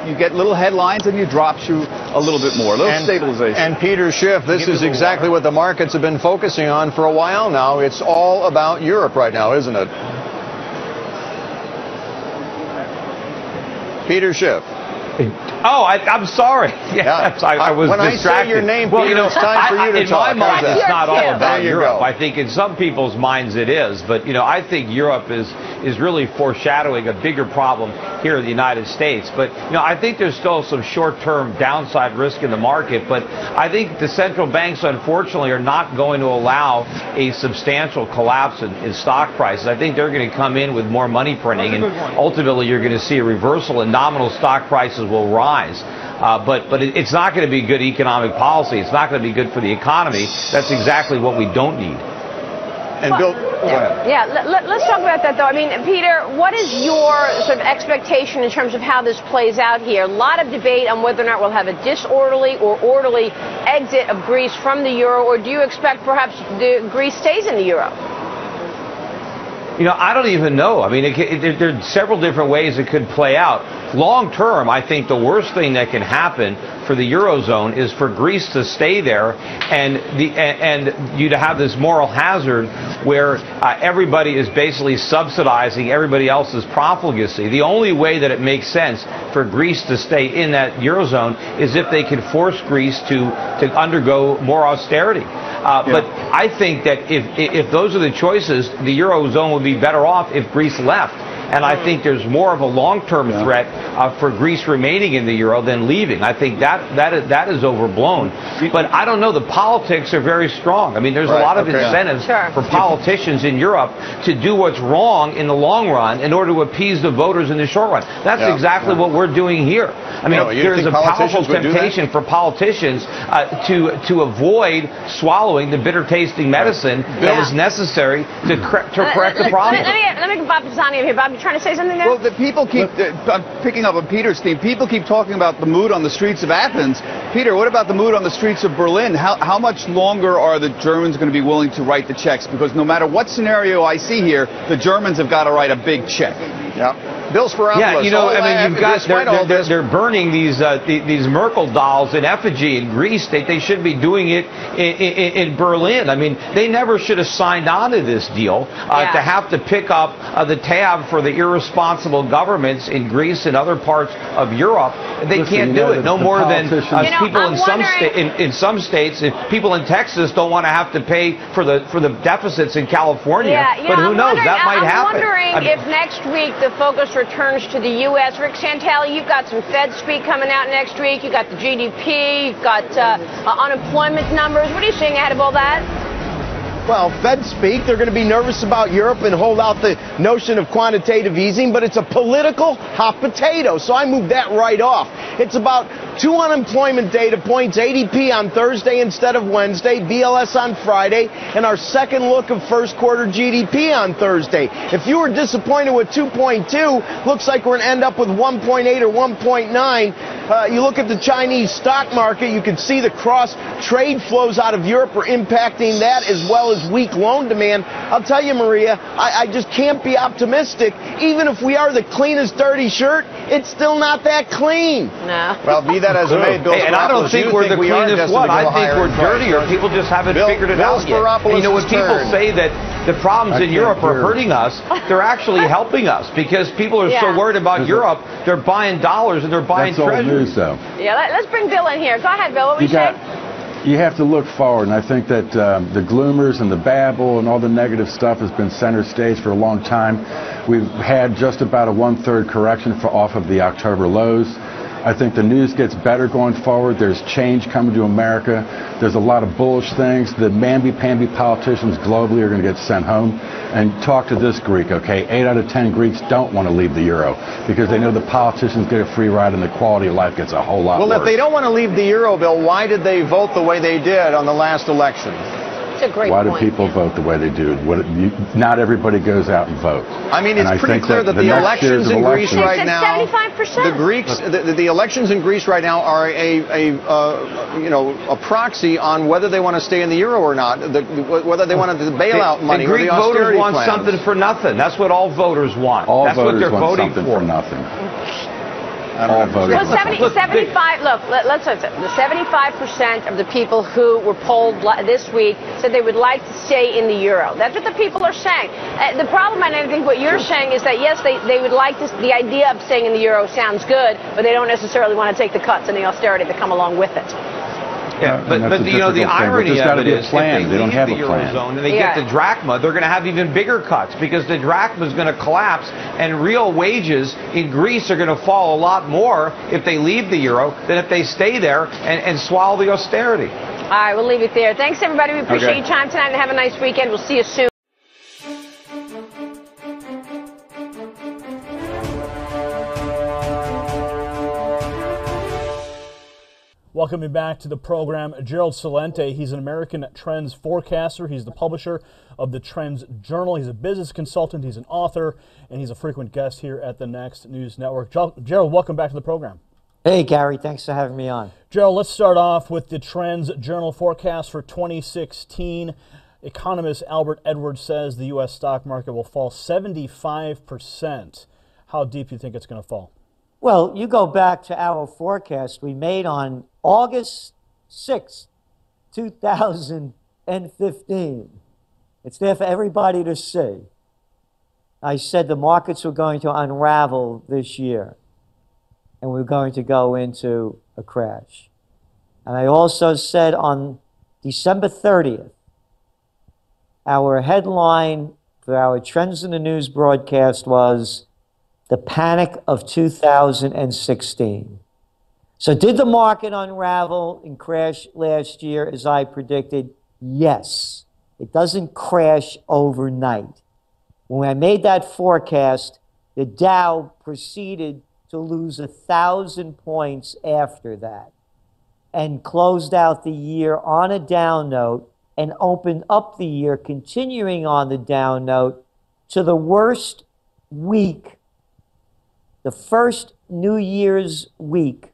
you get little headlines and you drop you a little bit more, a little stabilization. And Peter Schiff, this is exactly what the markets have been focusing on for a while now. It's all about Europe right now, isn't it? Peter Schiff. Oh, I'm sorry. Yes, I was when distracted. I say your name, Peter, it's time for you to talk. In my mind, it's not all about Europe. Go. I think in some people's minds it is. But, you know, I think Europe is really foreshadowing a bigger problem here in the United States. But, you know, I think there's still some short-term downside risk in the market. But I think the central banks, unfortunately, are not going to allow a substantial collapse in stock prices. I think they're going to come in with more money printing. And ultimately, you're going to see a reversal and nominal stock prices will rise. But it's not going to be good economic policy. It's not going to be good for the economy. That's exactly what we don't need. And Bill, go ahead. Yeah, let's talk about that, though. I mean, Peter, what is your sort of expectation in terms of how this plays out here? A lot of debate on whether or not we'll have a disorderly or orderly exit of Greece from the euro, or do you expect perhaps Greece stays in the euro? You know, I don't even know. I mean, there are several different ways it could play out. Long term, I think the worst thing that can happen for the Eurozone is for Greece to stay there and you to have this moral hazard where everybody is basically subsidizing everybody else's profligacy. The only way that it makes sense for Greece to stay in that Eurozone is if they can force Greece to undergo more austerity. But I think that if those are the choices, the Eurozone would be better off if Greece left. And I think there's more of a long-term threat for Greece remaining in the euro than leaving. I think that is overblown. But I don't know. The politics are very strong. I mean, there's a lot of incentives for politicians in Europe to do what's wrong in the long run in order to appease the voters in the short run. That's exactly what we're doing here. I mean, there's a powerful temptation for politicians to avoid swallowing the bitter-tasting medicine that is necessary to correct the problem. Let me get Bob Pisani here. Bob, you trying to say something there? Well, the people keep, I'm picking up on Peter's theme, people keep talking about the mood on the streets of Athens. Peter, what about the mood on the streets of Berlin? How much longer are the Germans going to be willing to write the checks? Because no matter what scenario I see here, the Germans have got to write a big check. Yeah. Bill Speropoulos. Yeah, you know, I mean, you've got they're burning these Merkel dolls in effigy in Greece. They should be doing it in Berlin. I mean, they never should have signed on to this deal to have to pick up the tab for the irresponsible governments in Greece and other parts of Europe. They can't do it. No more than people in some states. If people in Texas don't want to have to pay for the deficits in California, but who knows? That might happen. I'm wondering if next week the focus returns to the U.S. Rick Santelli, you've got some Fed speak coming out next week. You've got the GDP. You've got unemployment numbers. What are you seeing ahead of all that? Well, Fed speak, they're going to be nervous about Europe and hold out the notion of quantitative easing, but it's a political hot potato, so I moved that right off. It's about 2 unemployment data points, ADP on Thursday instead of Wednesday, BLS on Friday, and our second look of first quarter GDP on Thursday. If you were disappointed with 2.2, looks like we're going to end up with 1.8 or 1.9. You look at the Chinese stock market, you can see the cross-trade flows out of Europe are impacting that as well as weak loan demand. I'll tell you, Maria, I just can't be optimistic. Even if we are the cleanest dirty shirt, it's still not that clean. No. Well, be that as it may, Bill and I don't think we're the cleanest one. I think we're dirtier. People just haven't figured it out yet. And, you know, when people say that the problems in Europe are hurting us, they're actually helping us because people are so worried about Europe, they're buying dollars and they're buying treasuries. Yeah, let's bring Bill in here. Go ahead, Bill. What were you saying? You have to look forward, and I think that the gloomers and the babble and all the negative stuff has been center stage for a long time. We've had just about a 1/3 correction off of the October lows. I think the news gets better going forward. There's change coming to America. There's a lot of bullish things. The mamby-pamby politicians globally are going to get sent home. And talk to this Greek, okay? 8 out of 10 Greeks don't want to leave the euro because they know the politicians get a free ride and the quality of life gets a whole lot worse. Well, if they don't want to leave the euro, Bill, why did they vote the way they did on the last election? That's a great Why point. do people vote the way they do? Not everybody goes out and votes. I mean, it's pretty clear that the elections in Greece right now, 75%. the Greeks, the elections in Greece right now are a proxy on whether they want to stay in the euro or not, whether they want the bailout money the or Greek the austerity voters want plans. something for nothing. That's what all voters want. That's what they're voting for nothing. Well, 75. Look, let's say the 75% of the people who were polled this week said they would like to stay in the euro. That's what the people are saying. The problem, and I think what you're saying, is that yes, they would like to. The idea of staying in the euro sounds good, but they don't necessarily want to take the cuts and the austerity that come along with it. Yeah, but you know, the irony of it is if they leave the Eurozone and they get the drachma, they're going to have even bigger cuts because the drachma is going to collapse and real wages in Greece are going to fall a lot more if they leave the euro than if they stay there and swallow the austerity. All right, we'll leave it there. Thanks, everybody. We appreciate your time tonight and have a nice weekend. We'll see you soon. Welcome back to the program. Gerald Celente, he's an American trends forecaster. He's the publisher of the Trends Journal. He's a business consultant. He's an author, and he's a frequent guest here at the Next News Network. Gerald, welcome back to the program. Hey, Gary. Thanks for having me on. Gerald, let's start off with the Trends Journal forecast for 2016. Economist Albert Edwards says the U.S. stock market will fall 75%. How deep do you think it's going to fall? Well, you go back to our forecast we made on August 6, 2015. It's there for everybody to see. I said the markets were going to unravel this year, and we're going to go into a crash. And I also said on December 30th, our headline for our Trends in the News broadcast was, The panic of 2016. So did the market unravel and crash last year as I predicted? Yes. It doesn't crash overnight. When I made that forecast, the Dow proceeded to lose 1,000 points after that and closed out the year on a down note and opened up the year continuing on the down note to the worst week, the first New Year's week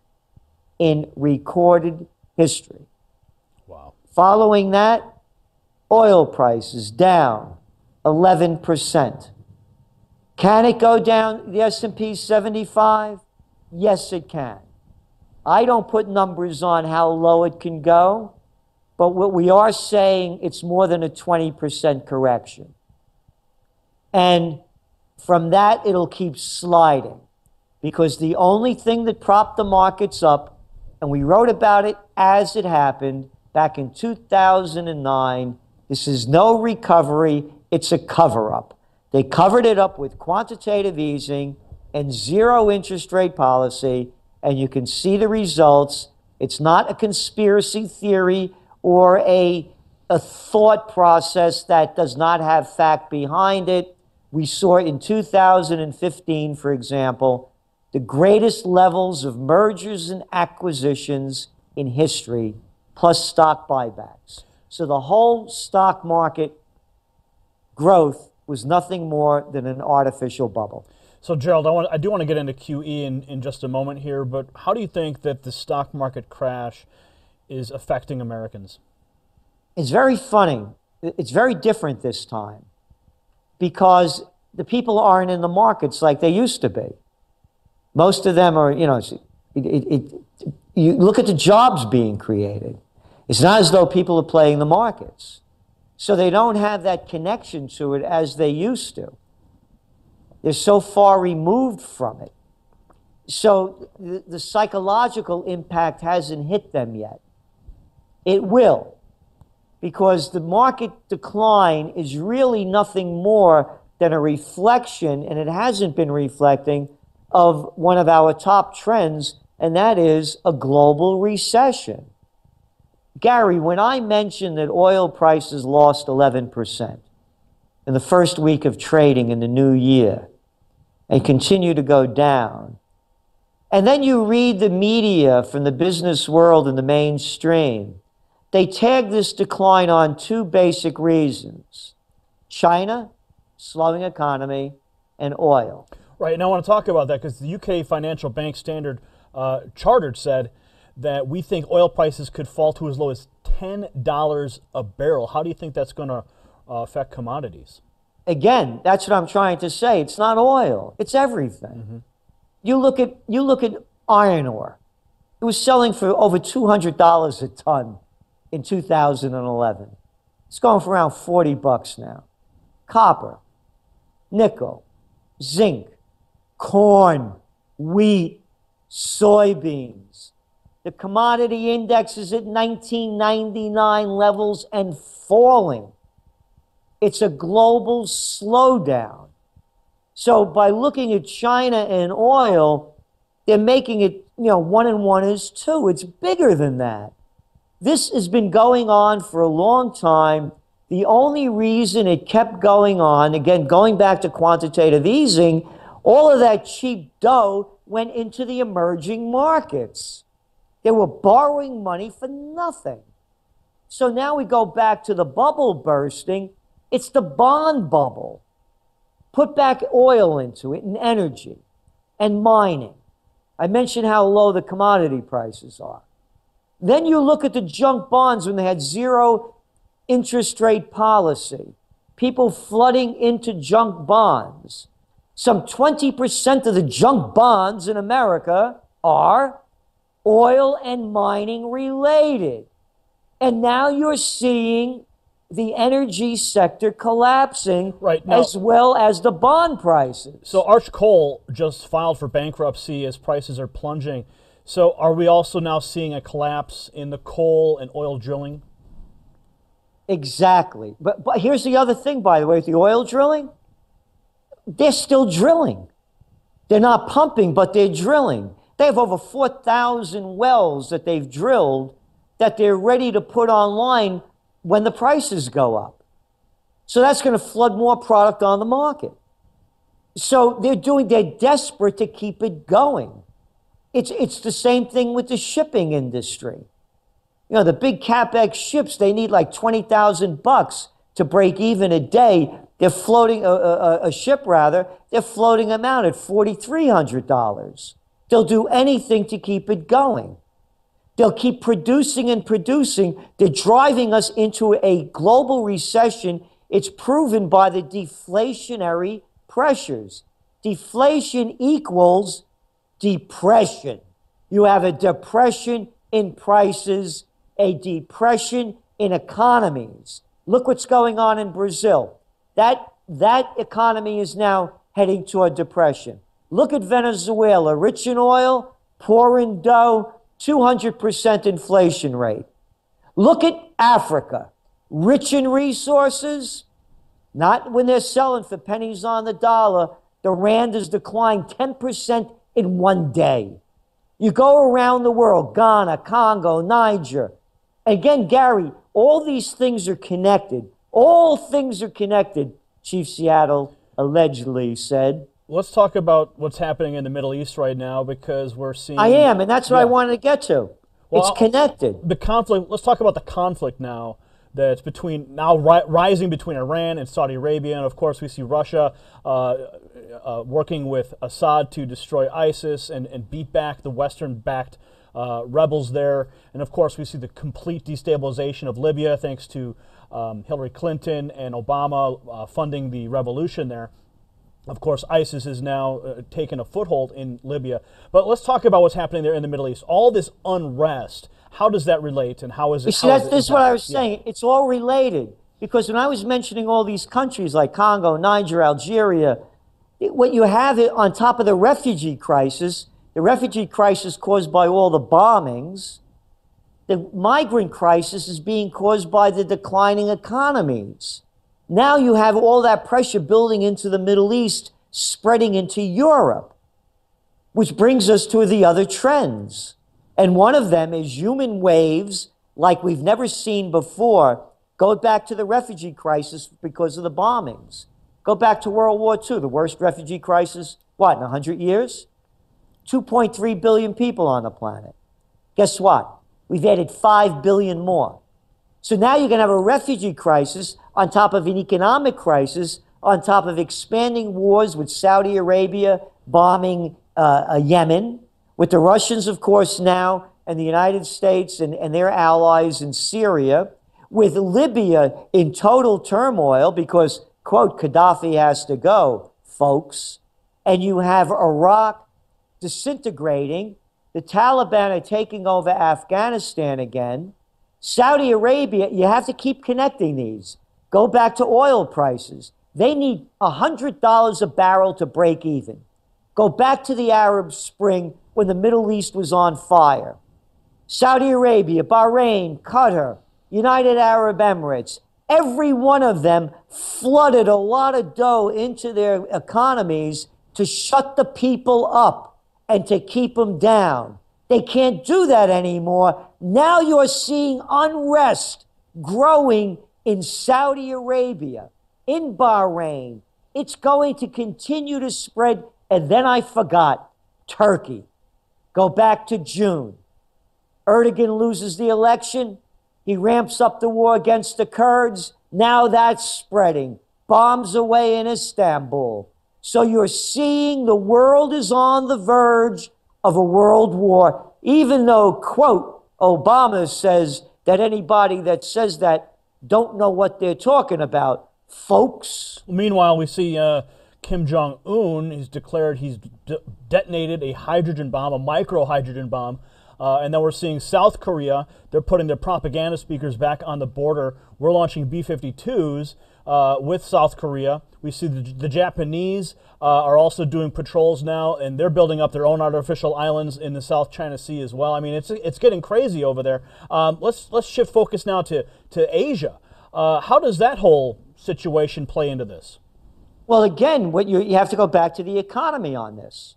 in recorded history. Wow. Following that, oil prices down 11%. Can it go down the S&P 75? Yes, it can. I don't put numbers on how low it can go, but what we are saying, it's more than a 20% correction. And from that, it'll keep sliding, because the only thing that propped the markets up, and we wrote about it as it happened back in 2009, this is no recovery, it's a cover-up. They covered it up with quantitative easing and zero interest rate policy, and you can see the results. It's not a conspiracy theory or a thought process that does not have fact behind it. We saw in 2015, for example, the greatest levels of mergers and acquisitions in history, plus stock buybacks. So the whole stock market growth was nothing more than an artificial bubble. So, Gerald, I do want to get into QE in just a moment here, but how do you think that the stock market crash is affecting Americans? It's very funny. It's very different this time because the people aren't in the markets like they used to be. Most of them are, you know, you look at the jobs being created. It's not as though people are playing the markets. So they don't have that connection to it as they used to. They're so far removed from it. So the psychological impact hasn't hit them yet. It will, because the market decline is really nothing more than a reflection, and it hasn't been reflecting, of one of our top trends, and that is a global recession. Gary, when I mentioned that oil prices lost 11% in the first week of trading in the new year and continue to go down, and then you read the media from the business world and the mainstream, they tag this decline on two basic reasons: China, slowing economy, and oil. Right, and I want to talk about that because the UK Financial Bank Standard Chartered said that we think oil prices could fall to as low as $10 a barrel. How do you think that's going to affect commodities? Again, that's what I'm trying to say. It's not oil. It's everything. Mm-hmm. You look at iron ore. It was selling for over $200 a ton in 2011. It's going for around $40 now. Copper, nickel, zinc, corn, wheat, soybeans. The commodity index is at 1999 levels and falling. It's a global slowdown. So by looking at China and oil, they're making it, 1 and 1 is 2. It's bigger than that. This has been going on for a long time. The only reason it kept going on, again, going back to quantitative easing, all of that cheap dough went into the emerging markets. They were borrowing money for nothing. So now we go back to the bubble bursting. It's the bond bubble. Put back oil into it and energy and mining. I mentioned how low the commodity prices are. Then you look at the junk bonds when they had zero interest rate policy. People flooding into junk bonds. Some 20% of the junk bonds in America are oil and mining related. And now you're seeing the energy sector collapsing, right, now, as well as the bond prices. So Arch Coal just filed for bankruptcy as prices are plunging. So are we also now seeing a collapse in the coal and oil drilling? Exactly. But here's the other thing, by the way, with the oil drilling, they're still drilling. They're not pumping, but they're drilling. They have over 4,000 wells that they've drilled that they're ready to put online when the prices go up. So that's going to flood more product on the market. So they're desperate to keep it going. It's the same thing with the shipping industry. You know, the big CapEx ships, they need like $20,000 to break even a day. They're floating a ship rather. They're floating them out at $4,300. They'll do anything to keep it going. They'll keep producing and producing. They're driving us into a global recession. It's proven by the deflationary pressures. Deflation equals depression. You have a depression in prices, a depression in economies. Look what's going on in Brazil. That economy is now heading toward depression. Look at Venezuela, rich in oil, poor in dough, 200% inflation rate. Look at Africa, rich in resources, not when they're selling for pennies on the dollar. The rand has declined 10% in one day. You go around the world, Ghana, Congo, Niger. Again, Gary, all these things are connected. All things are connected, Chief Seattle allegedly said. Let's talk about what's happening in the Middle East right now, because we're seeing... I am, and that's what I wanted to get to. Well, it's connected. The conflict, let's talk about the conflict now that's rising between Iran and Saudi Arabia. And of course, we see Russia working with Assad to destroy ISIS and beat back the Western-backed rebels there. And of course, we see the complete destabilization of Libya thanks to Hillary Clinton and Obama funding the revolution there. Of course, ISIS is now taken a foothold in Libya. But let's talk about what's happening there in the Middle East. All this unrest, how does that relate, and how is it? You see, this is what I was saying. Yeah. It's all related. Because when I was mentioning all these countries like Congo, Niger, Algeria, what you have on top of the refugee crisis caused by all the bombings, the migrant crisis is being caused by the declining economies. Now you have all that pressure building into the Middle East, spreading into Europe, which brings us to the other trends. And one of them is human waves like we've never seen before. Go back to the refugee crisis because of the bombings. Go back to World War II, the worst refugee crisis, what, in 100 years? 2.3 billion people on the planet. Guess what? We've added 5 billion more. So now you're going to have a refugee crisis on top of an economic crisis, on top of expanding wars with Saudi Arabia bombing Yemen, with the Russians, of course, now, and the United States and their allies in Syria, with Libya in total turmoil because, quote, Gaddafi has to go, folks. And you have Iraq disintegrating. The Taliban are taking over Afghanistan again. Saudi Arabia, you have to keep connecting these. Go back to oil prices. They need $100 a barrel to break even. Go back to the Arab Spring when the Middle East was on fire. Saudi Arabia, Bahrain, Qatar, United Arab Emirates, every one of them flooded a lot of dough into their economies to shut the people up and to keep them down. They can't do that anymore. Now you're seeing unrest growing in Saudi Arabia, in Bahrain. It's going to continue to spread. And then I forgot, Turkey. Go back to June. Erdogan loses the election. He ramps up the war against the Kurds. Now that's spreading. Bombs away in Istanbul. So you're seeing the world is on the verge of a world war, even though, quote, Obama says that anybody that says that don't know what they're talking about, folks. Meanwhile, we see Kim Jong-un, he's declared he's detonated a hydrogen bomb, a micro-hydrogen bomb. And then we're seeing South Korea, they're putting their propaganda speakers back on the border. We're launching B-52s with South Korea. We see the Japanese are also doing patrols now, and they're building up their own artificial islands in the South China Sea as well. I mean, it's getting crazy over there. Let's shift focus now to Asia. How does that whole situation play into this? Well, again, what you have to go back to the economy on this.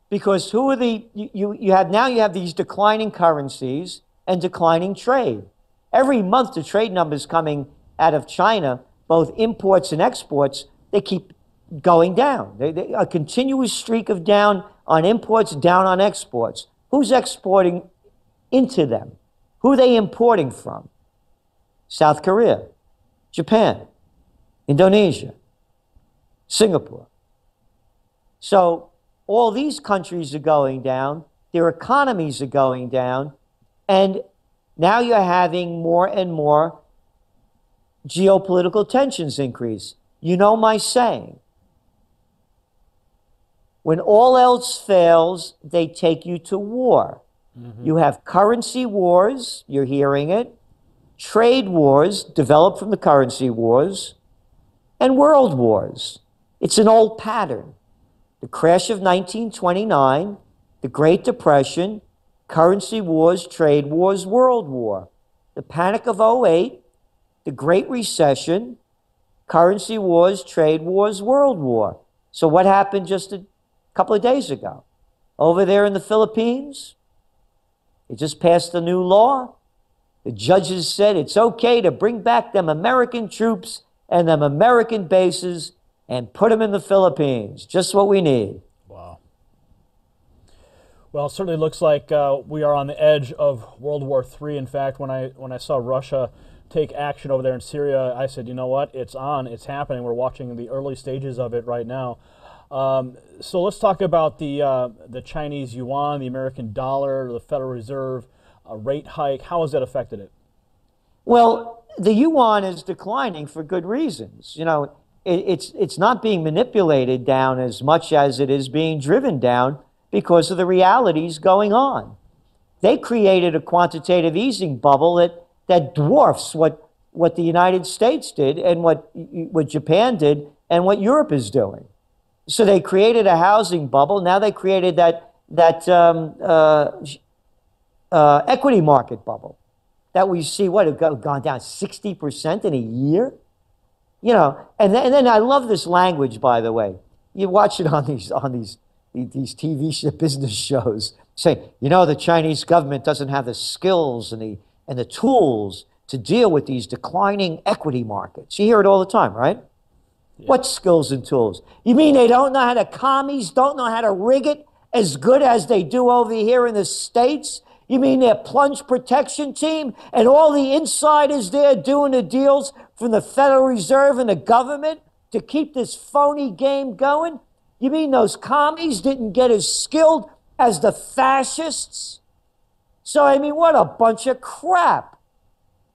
Because who are you have these declining currencies and declining trade. Every month the trade numbers coming out of China, both imports and exports, they keep going down. A continuous streak of down on imports, down on exports. Who's exporting into them? Who are they importing from? South Korea, Japan, Indonesia, Singapore. So all these countries are going down, their economies are going down, and now you're having more and more geopolitical tensions increase. You know my saying. When all else fails, they take you to war. You have currency wars, you're hearing it, trade wars developed from the currency wars, and world wars. It's an old pattern. The crash of 1929, the Great Depression, currency wars, trade wars, world war. The Panic of '08, the Great Recession, currency wars, trade wars, world war. So what happened just a couple of days ago? Over there in the Philippines, they just passed a new law. The judges said it's okay to bring back them American troops and them American bases and put them in the Philippines. Just what we need. Wow. Well, it certainly looks like we are on the edge of World War III. In fact, when I saw Russia take action over there in Syria, I said, you know what? It's on. It's happening. We're watching the early stages of it right now. So let's talk about the Chinese yuan, the American dollar, the Federal Reserve rate hike. How has that affected it? Well, the yuan is declining for good reasons. You know, it's not being manipulated down as much as it is being driven down because of the realities going on. They created a quantitative easing bubble that dwarfs what the United States did and what Japan did and what Europe is doing. So they created a housing bubble. Now they created that equity market bubble that we see have gone down 60% in a year. You know, and then I love this language, by the way. You watch it on these TV business shows. Say, you know, the Chinese government doesn't have the skills and the tools to deal with these declining equity markets. You hear it all the time, right? Yeah. What skills and tools? You mean they don't know how to, commies don't know how to rig it as good as they do over here in the States? You mean their plunge protection team and all the insiders there doing the deals from the Federal Reserve and the government to keep this phony game going? You mean those commies didn't get as skilled as the fascists? So, I mean, what a bunch of crap.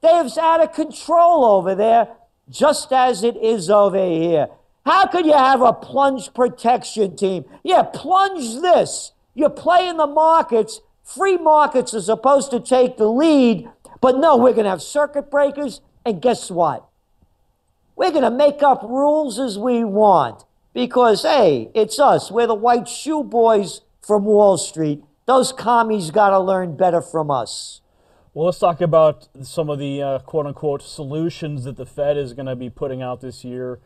They're out of control over there, just as it is over here. How could you have a plunge protection team? Yeah, plunge this. You're playing the markets. Free markets are supposed to take the lead, but no, we're going to have circuit breakers, and guess what? We're going to make up rules as we want because, hey, it's us. We're the white shoe boys from Wall Street. Those commies got to learn better from us. Well, let's talk about some of the quote-unquote solutions that the Fed is going to be putting out this year.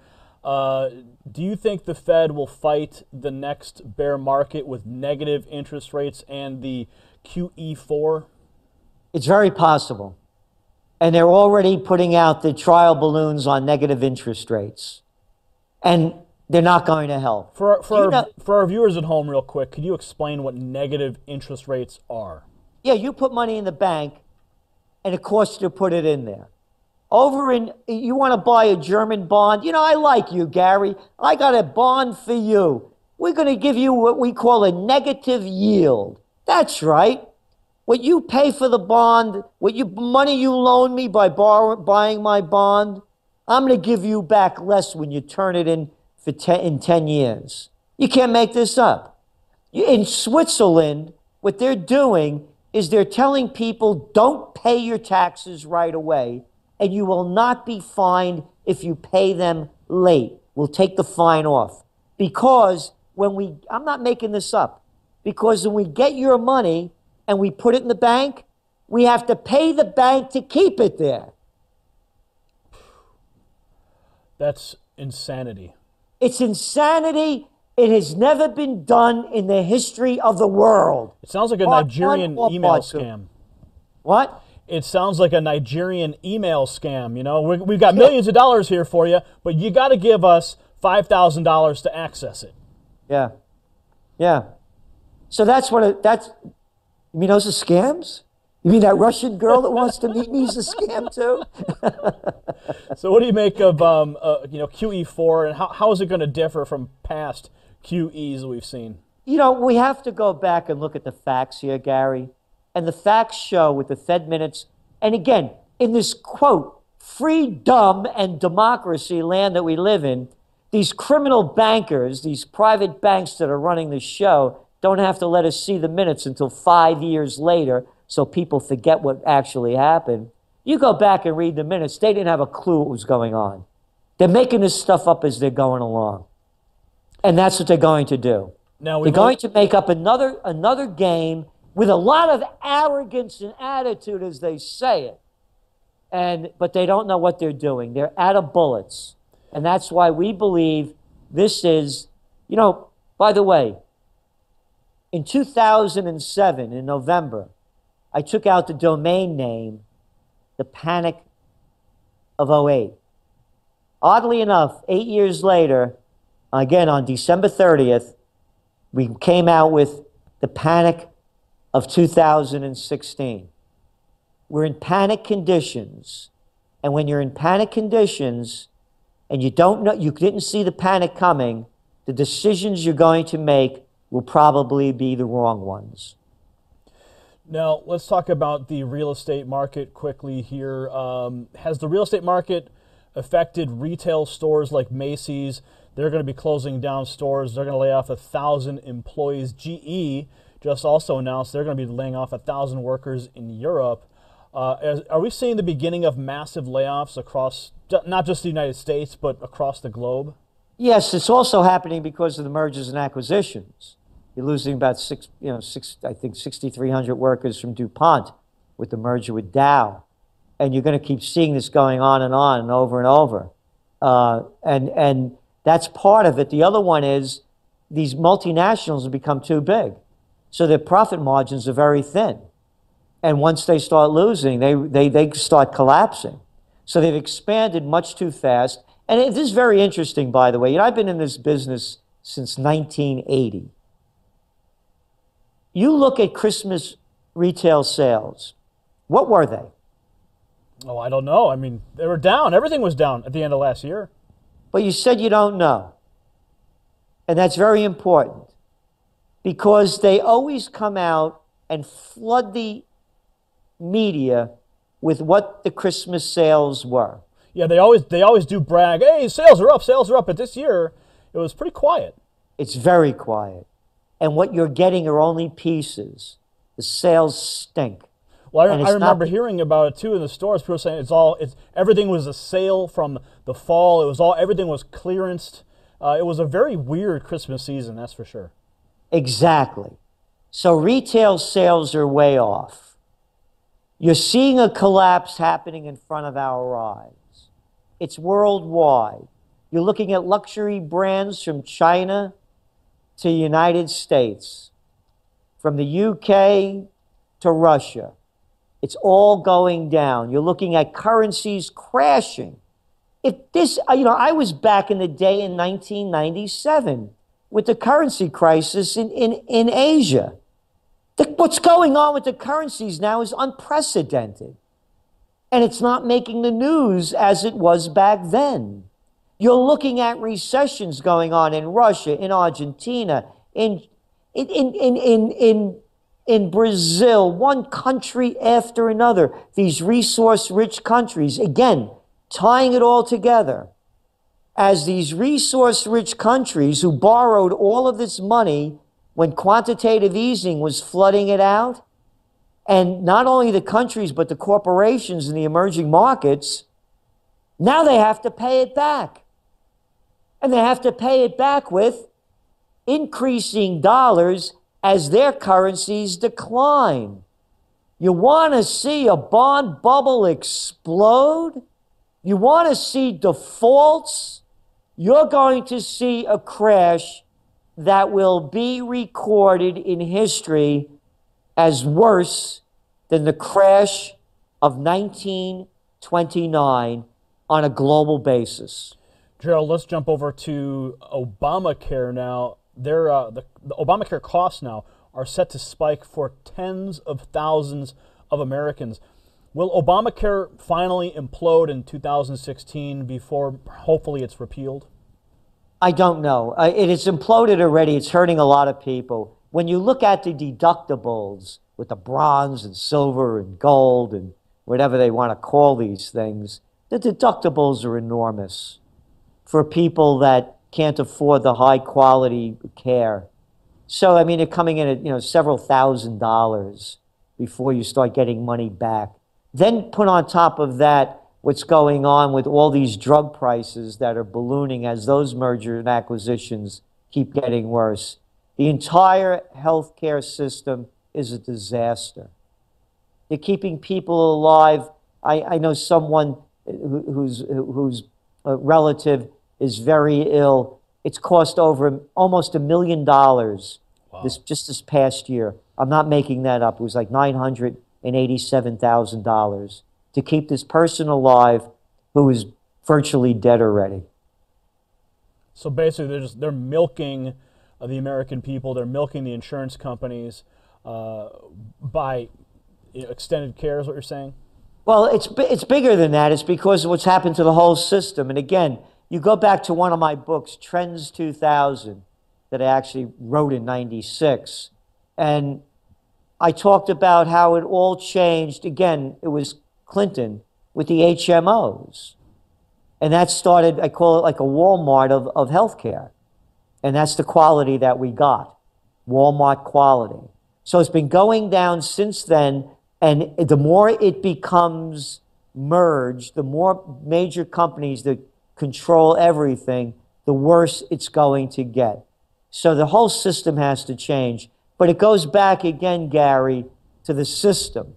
Do you think the Fed will fight the next bear market with negative interest rates and the QE4? It's very possible. And they're already putting out the trial balloons on negative interest rates. And they're not going to help. For our viewers at home, real quick, could you explain what negative interest rates are? Yeah, you put money in the bank, and it costs you to put it in there. You want to buy a German bond? You know, I like you, Gary. I got a bond for you. We're going to give you what we call a negative yield. That's right. What you pay for the bond, money you loan me by buying my bond, I'm going to give you back less when you turn it in in 10 years. You can't make this up. In Switzerland, what they're doing is they're telling people don't pay your taxes right away, and you will not be fined if you pay them late. We'll take the fine off. Because I'm not making this up, because when we get your money and we put it in the bank, we have to pay the bank to keep it there. That's insanity. It's insanity, It has never been done in the history of the world. It sounds like a Nigerian email scam. What? It sounds like a Nigerian email scam. You know, we've got millions of dollars here for you, but you got to give us $5,000 to access it. Yeah. Yeah. So that's what that's. You mean those are scams? You mean that Russian girl that wants to meet me is a scam too? So what do you make of QE4, and how is it going to differ from past QEs that we've seen? You know, we have to go back and look at the facts here, Gary. And the facts show with the Fed minutes, and again, in this quote, freedom and democracy land that we live in, these criminal bankers, these private banks that are running the show, don't have to let us see the minutes until 5 years later so people forget what actually happened. You go back and read the minutes, they didn't have a clue what was going on. They're making this stuff up as they're going along. And that's what they're going to do. Now they're going to make up another game with a lot of arrogance and attitude as they say it. But they don't know what they're doing. They're out of bullets. And that's why we believe this is, you know, by the way, in 2007, in November, I took out the domain name, The Panic of 08. Oddly enough, 8 years later, again on December 30th, we came out with The Panic of 2016. We're in panic conditions. And when you're in panic conditions and you don't know, you didn't see the panic coming, the decisions you're going to make will probably be the wrong ones. Now, let's talk about the real estate market quickly here. Has the real estate market affected retail stores like Macy's? They're going to be closing down stores. They're going to lay off 1,000 employees. GE just also announced they're going to be laying off 1,000 workers in Europe. Are we seeing the beginning of massive layoffs across, not just the United States, but across the globe? Yes, it's also happening because of the mergers and acquisitions. You're losing about 6,300 workers from DuPont with the merger with Dow. And you're going to keep seeing this going on and over and over. And that's part of it. The other one is these multinationals have become too big. So their profit margins are very thin. And once they start losing, they start collapsing. So they've expanded much too fast. And this is very interesting, by the way. You know, I've been in this business since 1980. You look at Christmas retail sales. What were they? Oh, I don't know. I mean, they were down. Everything was down at the end of last year. But you said you don't know. And that's very important. Because they always come out and flood the media with what the Christmas sales were. Yeah, they always do brag, hey, sales are up. But this year, it was pretty quiet. It's very quiet. And what you're getting are only pieces. The sales stink. Well, I remember hearing about it too in the stores. People saying everything was a sale from the fall. Everything was clearanced. It was a very weird Christmas season, that's for sure. Exactly. So retail sales are way off. You're seeing a collapse happening in front of our eyes. It's worldwide. You're looking at luxury brands from China to the United States, from the UK to Russia. It's all going down. You're looking at currencies crashing. I was back in the day in 1997 with the currency crisis in Asia. What's going on with the currencies now is unprecedented. And it's not making the news as it was back then. You're looking at recessions going on in Russia, in Argentina, in Brazil, one country after another. These resource-rich countries, again, tying it all together. As these resource-rich countries who borrowed all of this money when quantitative easing was flooding it out, and not only the countries but the corporations in the emerging markets, now they have to pay it back. And they have to pay it back with increasing dollars as their currencies decline. You want to see a bond bubble explode? You want to see defaults? You're going to see a crash that will be recorded in history as worse than the crash of 1929 on a global basis. Gerald, let's jump over to Obamacare now. The Obamacare costs now are set to spike for tens of thousands of Americans. Will Obamacare finally implode in 2016 before hopefully it's repealed? I don't know. It has imploded already. It's hurting a lot of people. When you look at the deductibles with the bronze and silver and gold and whatever they want to call these things, the deductibles are enormous for people that can't afford the high quality care. So, I mean, they're coming in at, several $1,000s before you start getting money back. Then put on top of that what's going on with all these drug prices that are ballooning as those mergers and acquisitions keep getting worse. The entire healthcare system is a disaster. They're keeping people alive. I know someone whose relative is very ill. It's cost over almost $1 million this past year. I'm not making that up. It was like $987,000 to keep this person alive who is virtually dead already. So basically, they're milking the American people. They're milking the insurance companies by extended care, is what you're saying? Well, it's bigger than that. It's because of what's happened to the whole system. And again, you go back to one of my books, Trends 2000, that I actually wrote in '96, and I talked about how it all changed. Again, it was Clinton with the HMOs. And that started, I call it like a Walmart of healthcare. And that's the quality that we got, Walmart quality. So it's been going down since then, and the more it becomes merged, the more major companies that control everything, the worse it's going to get. So the whole system has to change. But it goes back again, Gary, to the system.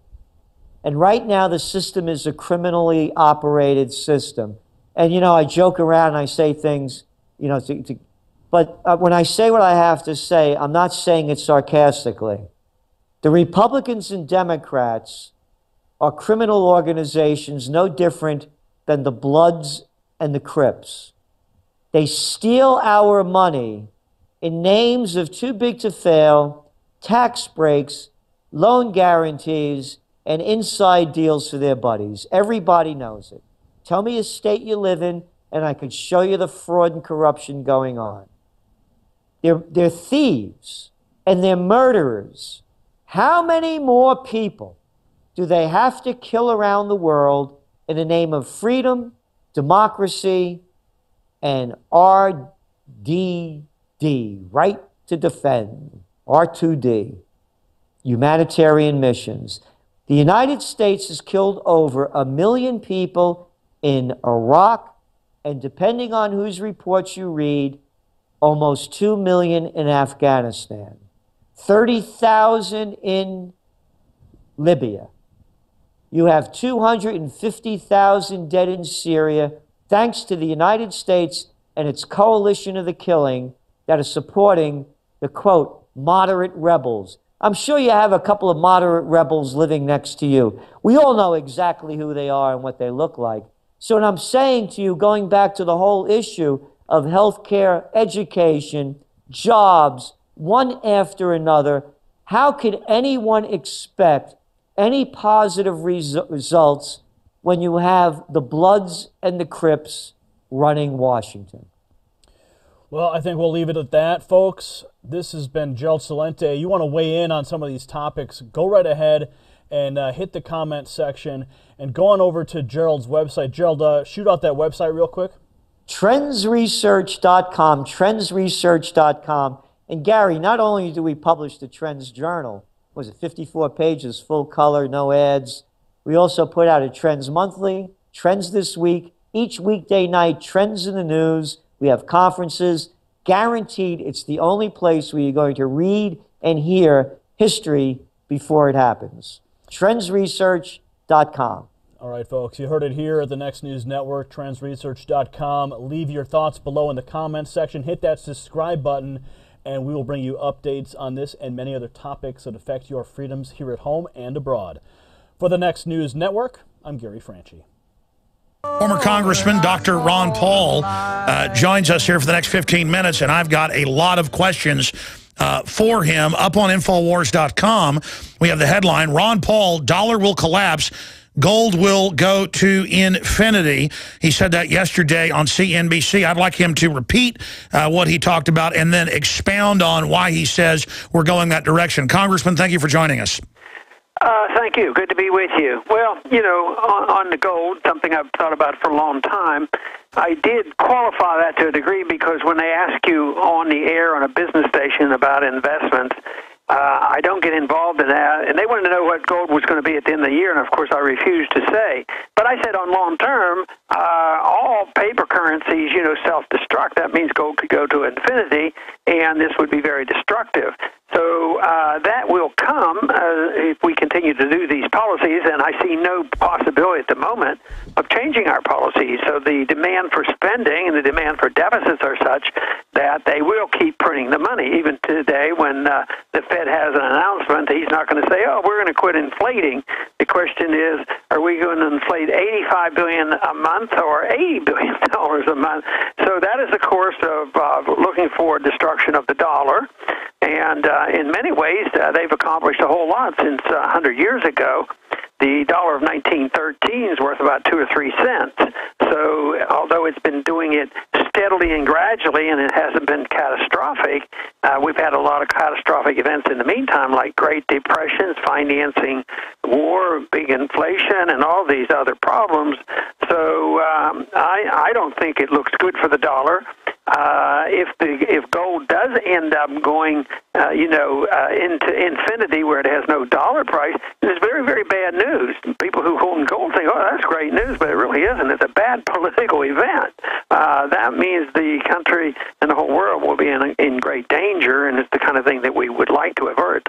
And right now the system is a criminally operated system. And, I joke around and I say things, but when I say what I have to say, I'm not saying it sarcastically. The Republicans and Democrats are criminal organizations no different than the Bloods and the Crips. They steal our money in names of too big to fail, tax breaks, loan guarantees, and inside deals for their buddies. Everybody knows it. Tell me a state you live in, and I could show you the fraud and corruption going on. They're thieves, and they're murderers. How many more people do they have to kill around the world in the name of freedom, democracy, and RDD, right to defend, R2D, humanitarian missions? The United States has killed over 1 million people in Iraq, and depending on whose reports you read, almost 2 million in Afghanistan, 30,000 in Libya. You have 250,000 dead in Syria, thanks to the United States and its coalition of the killing that is supporting the, quote, moderate rebels. I'm sure you have a couple of moderate rebels living next to you. We all know exactly who they are and what they look like. So what I'm saying to you, going back to the whole issue of healthcare, education, jobs, one after another, how could anyone expect any positive results when you have the Bloods and the Crips running Washington? Well, I think we'll leave it at that, folks. This has been Gerald Celente. You want to weigh in on some of these topics, go right ahead and hit the comment section and go on over to Gerald's website. Gerald, shoot out that website real quick. Trendsresearch.com, trendsresearch.com. And Gary, not only do we publish the Trends Journal, was it 54 pages, full color, no ads, we also put out a Trends Monthly, Trends This Week, each weekday night, Trends in the News. We have conferences. Guaranteed, it's the only place where you're going to read and hear history before it happens. Trendsresearch.com. All right, folks, you heard it here at the Next News Network, trendsresearch.com. Leave your thoughts below in the comments section. Hit that subscribe button and we will bring you updates on this and many other topics that affect your freedoms here at home and abroad. For the Next News Network, I'm Gary Franchi. Former Congressman Dr. Ron Paul joins us here for the next 15 minutes, and I've got a lot of questions for him. Up on Infowars.com, we have the headline, Ron Paul, dollar will collapse, gold will go to infinity. He said that yesterday on CNBC. I'd like him to repeat what he talked about and then expound on why he says we're going that direction. Congressman, thank you for joining us. Thank you. Good to be with you. Well, you know, on the gold, something I've thought about for a long time, I did qualify that to a degree because when they ask you on the air on a business station about investments, I don't get involved in that. And they wanted to know what gold was going to be at the end of the year, and of course I refused to say. But I said on long term, all paper currencies, you know, self-destruct. That means gold could go to infinity, and this would be very destructive. So that will come if we continue to do these policies, and I see no possibility at the moment of changing our policies. So the demand for spending and the demand for deficits are such that they will keep printing the money. Even today when the Fed has an announcement, he's not going to say, oh, we're going to quit inflating. The question is, are we going to inflate $85 billion a month or $80 billion a month? So that is the course of looking for destruction of the dollar. And in many ways, they've accomplished a whole lot since 100 years ago. The dollar of 1913 is worth about 2 or 3 cents. So although it's been doing it steadily and gradually, and it hasn't been catastrophic, we've had a lot of catastrophic events in the meantime, like Great Depressions, financing war, big inflation, and all these other problems. So I don't think it looks good for the dollar. If gold does end up going, into infinity where it has no dollar price, it's very, very bad news. People who own gold think, oh, that's great news, but it really isn't. It's a bad political event. That means the country and the whole world will be in great danger, and it's the kind of thing that we would like to avert.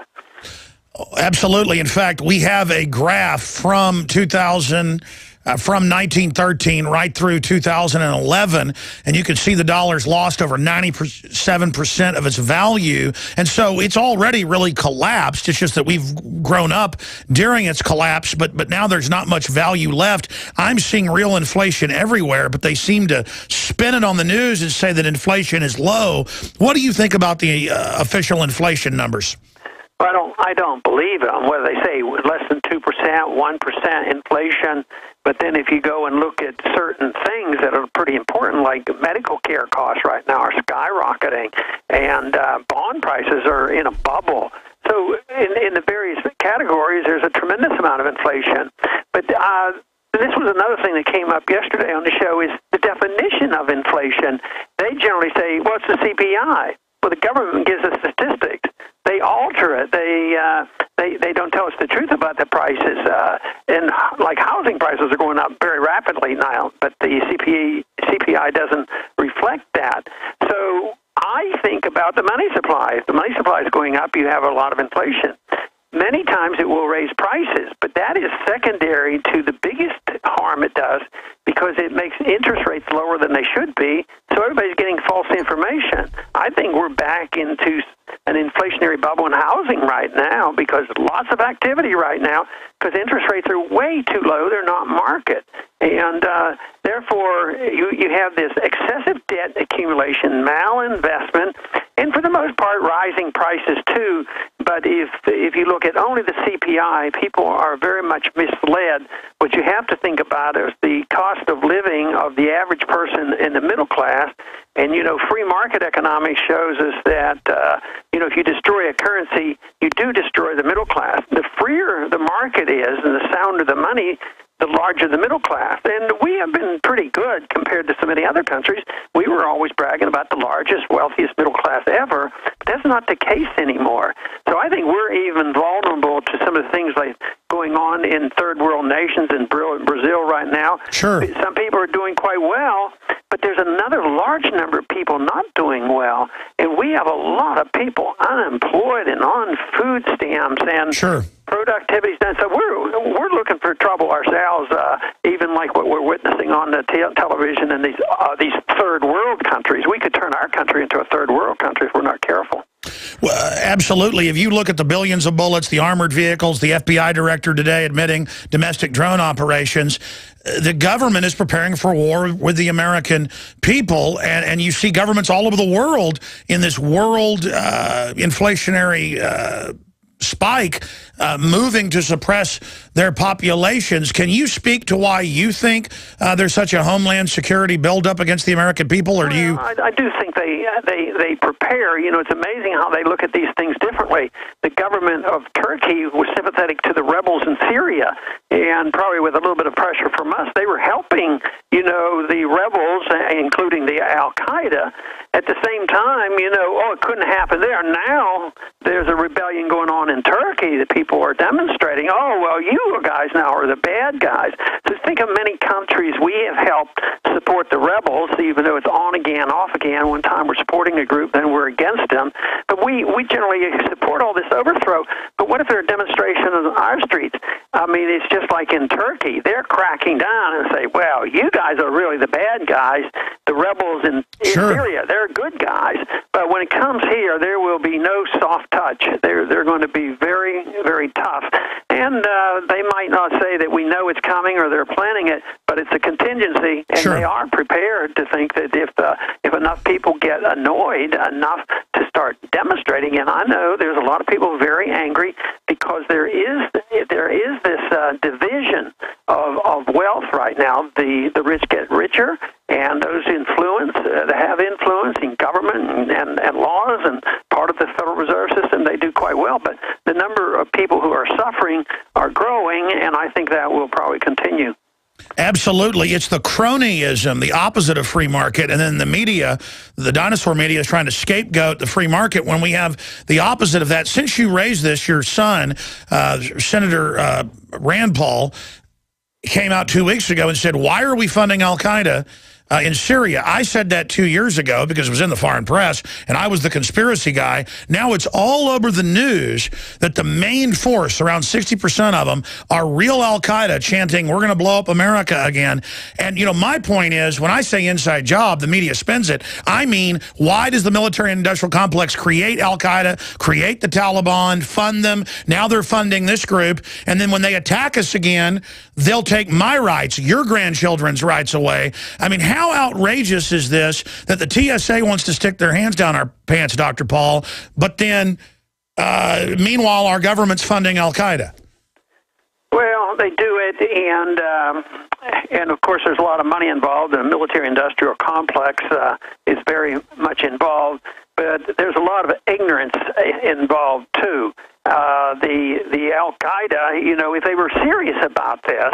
Absolutely. In fact, we have a graph from 1913 right through 2011, and you can see the dollar's lost over 97% of its value. And so it's already really collapsed. It's just that we've grown up during its collapse, but now there's not much value left. I'm seeing real inflation everywhere, but they seem to spin it on the news and say that inflation is low. What do you think about the official inflation numbers? I don't believe them. Whether they say less than 2%, 1% inflation, but then if you go and look at certain things that are pretty important, like medical care costs right now are skyrocketing, and bond prices are in a bubble. So in the various categories, there's a tremendous amount of inflation. But this was another thing that came up yesterday on the show is the definition of inflation. They generally say, what's the CPI? Well, the government gives us statistics. They alter it. They don't tell us the truth about the prices. And like housing prices are going up very rapidly now, but the CPI doesn't reflect that. So I think about the money supply. If the money supply is going up, you have a lot of inflation. Many times it will raise prices, but that is secondary to the biggest harm it does because it makes interest rates lower than they should be, so everybody's getting false information. I think we're back into an inflationary bubble in housing right now because lots of activity right now because interest rates are way too low. They're not market. And therefore, you have this excessive debt accumulation, malinvestment, and for the most part, rising prices too. But if you look at only the CPI, people are very much misled. What you have to think about is the cost of living of the average person in the middle class. And, free market economics shows us that, if you destroy a currency, you do destroy the middle class. The freer the market is and the sounder the money, the larger the middle class. And we have been pretty good compared to so many other countries. We were always bragging about the largest, wealthiest middle class ever. But that's not the case anymore. So I think we're even vulnerable to some of the things like going on in third world nations in Brazil right now. Sure. Some people are doing quite well, but there's another large number of people not doing well. And we have a lot of people unemployed and on food stamps and sure. Productivity's done. So we're looking for trouble ourselves, even like what we're witnessing on the television in these third world countries. We could turn our country into a third world country if we're not careful. Well, absolutely. If you look at the billions of bullets, the armored vehicles, the FBI director today admitting domestic drone operations, the government is preparing for war with the American people, and you see governments all over the world in this world inflationary spike moving to suppress their populations. Can you speak to why you think there's such a homeland security buildup against the American people, or do you? I do think they prepare. You know, it's amazing how they look at these things differently. The government of Turkey was sympathetic to the rebels in Syria, and probably with a little bit of pressure from us, they were helping, you know, the rebels, including the Al-Qaeda. At the same time, you know, oh, it couldn't happen there. Now there's a rebellion going on in Turkey that people are demonstrating. Oh, well, you guys now are the bad guys. So think of many countries we have helped support the rebels, even though it's on again, off again. One time we're supporting a group, then we're against them. But we generally support all this overthrow. But what if there are demonstrations on our streets? I mean, it's just like in Turkey. They're cracking down and say, well, you guys are really the bad guys. The rebels in Syria, they're good guys. But when it comes here, there will be no soft touch. They're going to be very, very tough. And they might not say that we know it's coming or they're planning it, but it's a contingency, and they are prepared to think that if enough people get annoyed enough to start demonstrating, and I know there's a lot of people very angry because there is this division of wealth right now. The rich get richer, and those that have influence in government and laws and part of the Federal Reserve System, they do quite well. But the number of people who are suffering are growing, and I think that will probably continue. Absolutely. It's the cronyism, the opposite of free market, and then the media, the dinosaur media, is trying to scapegoat the free market when we have the opposite of that. Since you raised this, your son, Senator Rand Paul, came out 2 weeks ago and said, why are we funding Al-Qaeda in Syria? I said that 2 years ago because it was in the foreign press, and I was the conspiracy guy. Now it's all over the news that the main force, around 60% of them, are real Al-Qaeda chanting, we're going to blow up America again. And, you know, my point is, when I say inside job, the media spins it. I mean, why does the military-industrial complex create Al-Qaeda, create the Taliban, fund them? Now they're funding this group, and then when they attack us again, they'll take my rights, your grandchildren's rights away. I mean, how outrageous is this that the TSA wants to stick their hands down our pants, Dr. Paul, but then, meanwhile, our government's funding Al-Qaeda? Well, they do it, and of course, there's a lot of money involved. The military-industrial complex is very much involved, but there's a lot of ignorance involved, too. The Al-Qaeda, you know, if they were serious about this,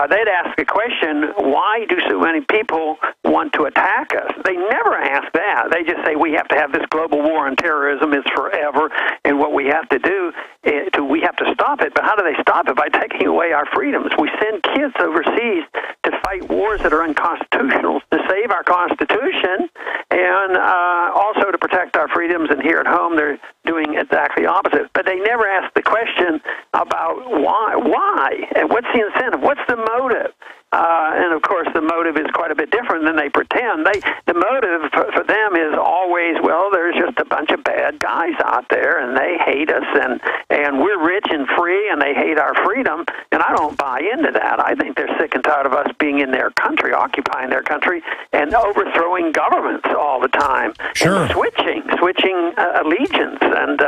they'd ask the question, why do so many people want to attack us? They never ask that. They just say we have to have this global war on terrorism. It's forever, and what we have to do, we have to stop it. But how do they stop it? By taking away our freedoms. We send kids overseas to fight wars that are unconstitutional to save our Constitution and also to protect our freedoms. And here at home, they're doing exactly the opposite. But they never ask the question about why, and what's the incentive, what's the motive? And of course, the motive is quite a bit different than they pretend. The motive for them is always, well, there's just a bunch of bad guys out there, and they hate us, and we're rich and free, and they hate our freedom. And I don't buy into that. I think they're sick and tired of us being in their country, occupying their country, and overthrowing governments all the time, and switching allegiance, and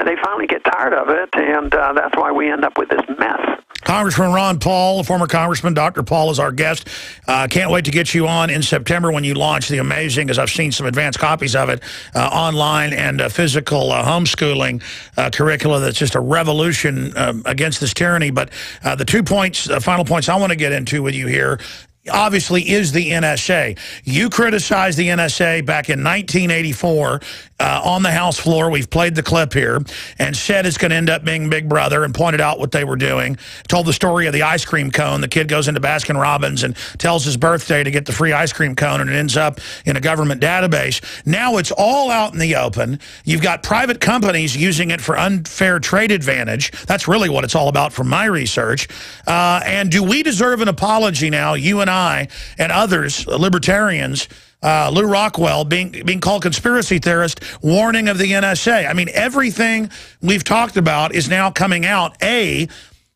they finally get tired of it, and that's why we end up with this mess. Congressman Ron Paul, former Congressman Dr. Paul, is our guest. Can't wait to get you on in September when you launch The Amazing, as I've seen some advanced copies of it online, and physical homeschooling curricula that's just a revolution against this tyranny. But the 2 points, final points I want to get into with you here, obviously, is the NSA. You criticized the NSA back in 1984 on the House floor. We've played the clip here, and said it's going to end up being Big Brother, and pointed out what they were doing. Told the story of the ice cream cone. The kid goes into Baskin-Robbins and tells his birthday to get the free ice cream cone, and it ends up in a government database. Now it's all out in the open. You've got private companies using it for unfair trade advantage. That's really what it's all about from my research. And do we deserve an apology now, you and I and others, libertarians, Lew Rockwell being called conspiracy theorist, warning of the NSA. I mean, everything we've talked about is now coming out. A,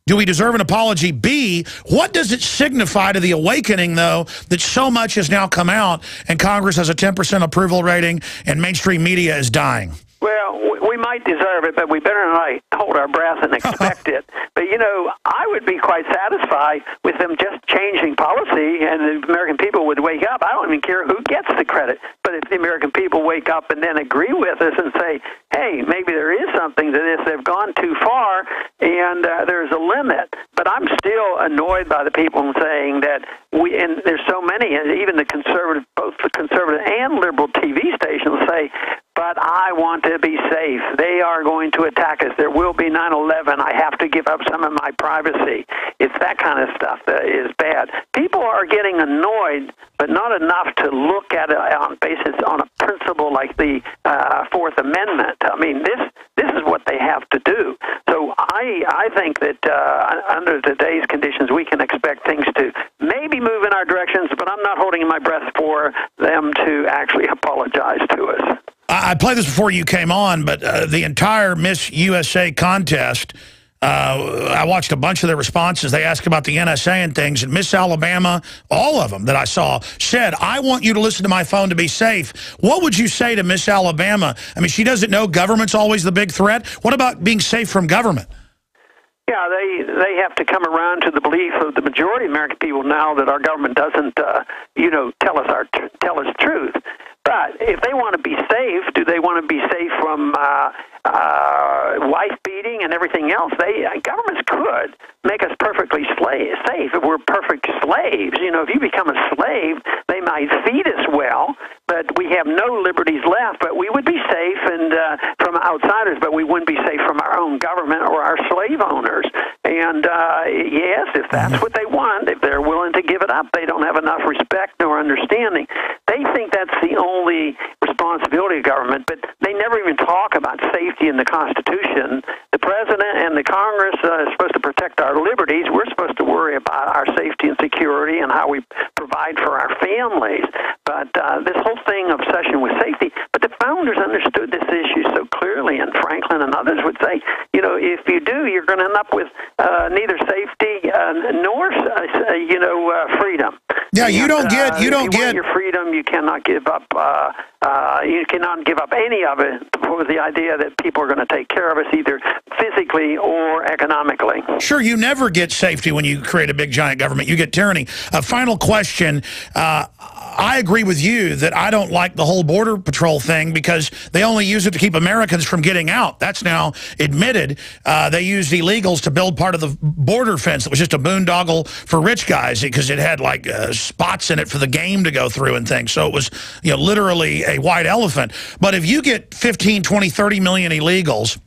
do we deserve an apology? B, what does it signify to the awakening, though, that so much has now come out and Congress has a 10% approval rating and mainstream media is dying? Well, we might deserve it, but we better not hold our breath and expect it. But, you know, I would be quite satisfied with them just changing policy and the American people would wake up. I don't even care who gets the credit. But if the American people wake up and then agree with us and say, hey, maybe there is something to this, they've gone too far and there's a limit. But I'm still annoyed by the people saying that and there's so many, even the conservative, both the conservative and liberal TV stations say, but I want to be safe. They are going to attack us. There will be 9/11. I have to give up some of my privacy. It's that kind of stuff that is bad. People are getting annoyed, but not enough to look at it on a principle like the Fourth Amendment. I mean, this is what they have to do. So I think that under today's conditions, we can expect things to maybe move in our directions, but I'm not holding my breath for them to actually apologize to us. I played this before you came on, but the entire Miss USA contest, I watched a bunch of their responses. They asked about the NSA and things, and Miss Alabama, all of them that I saw, said, I want you to listen to my phone to be safe. What would you say to Miss Alabama? I mean, she doesn't know government's always the big threat. What about being safe from government? Yeah, they have to come around to the belief of the majority of American people now that our government doesn't, tell us truth. But if they want to be safe, do they want to be safe from wife beating and everything else? Governments could make us perfectly safe if we're perfect slaves. You know, if you become a slave, they might feed us well, but we have no liberties left. But we would be safe and from outsiders, but we wouldn't be safe from our own government or our slave owners. And yes, if that's what they want, if they're willing to give it up, they don't have enough respect nor understanding. They think that's the only responsibility of government, but they never even talk about safety in the Constitution. The President and the Congress are supposed to protect our liberties. We're supposed to worry about our safety and security and how we provide for our families. But this whole thing, obsession with safety, but the founders understood this issue so clearly, and Franklin and others would say, you know, if you do, you're going to end up with neither safety nor, freedom. Yeah, you don't get your freedom. You cannot give up. You cannot give up any of it for the idea that people are going to take care of us either physically or economically. Sure, you never get safety when you create a big giant government. You get tyranny. A final question. I agree with you that I don't like the whole Border Patrol thing because they only use it to keep Americans from getting out. That's now admitted. They used illegals to build part of the border fence that was just a boondoggle for rich guys because it had like spots in it for the game to go through and things. So it was, you know, literally a white elephant. But if you get 15, 20, 30 million illegals,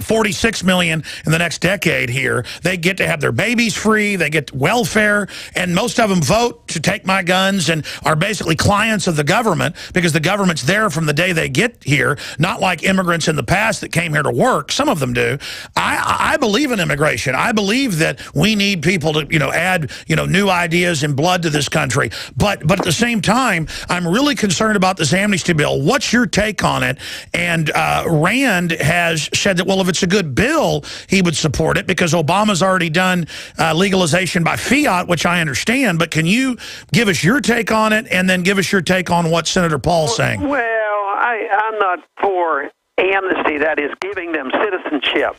46 million in the next decade here, they get to have their babies free, they get welfare, and most of them vote to take my guns and are basically clients of the government because the government's there from the day they get here, not like immigrants in the past that came here to work. Some of them do. I believe in immigration. I believe that we need people to, add, new ideas and blood to this country. But at the same time, I'm really concerned about this amnesty bill. What's your take on it? And Rand has said that, well, if it's a good bill, he would support it because Obama's already done legalization by fiat, which I understand. But can you give us your take on it and then give us your take on what Senator Paul's saying? Well, I'm not for amnesty, that is giving them citizenship.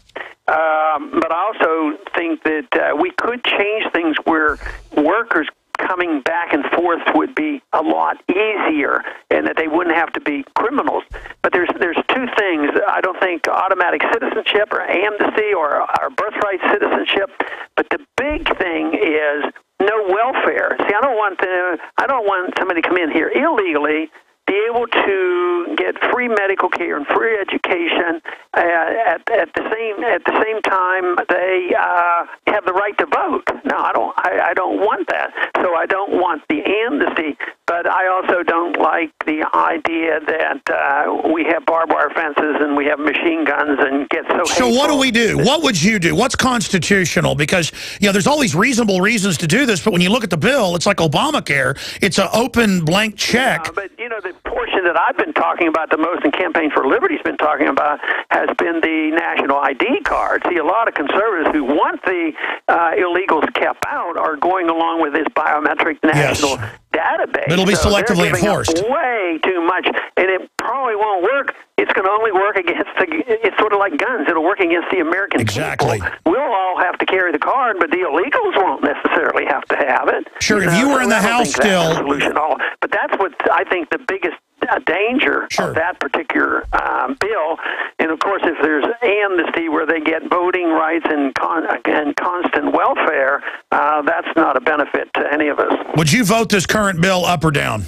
But I also think that we could change things where workers coming back and forth would be a lot easier and that they wouldn't have to be criminals. But there's two things. I don't think automatic citizenship or amnesty or birthright citizenship, but the big thing is no welfare. See, I don't want somebody to come in here illegally, be able to get get free medical care and free education. At the same time, they have the right to vote. No, I don't want that. So I don't want the amnesty, but I also don't like the idea that we have barbed wire fences and we have machine guns and get so. So what do we do? What would you do? What's constitutional? Because there's all these reasonable reasons to do this, but when you look at the bill, it's like Obamacare. It's an open blank check. But the portion that I've been talking about the most, and Campaign for Liberty's been talking about, has been the national ID card. See, a lot of conservatives who want the illegals kept out are going along with this biometric national database. It'll be selectively enforced. Way too much, and it probably won't work. It's going to only work against it's sort of like guns. It'll work against the American people. We'll all have to carry the card, but the illegals won't necessarily have to have it. Sure, if you were in the House still. But that's what I think the biggest danger of that particular bill. And of course, if there's amnesty where they get voting rights and constant welfare, that's not a benefit to any of us. Would you vote this current bill up or down?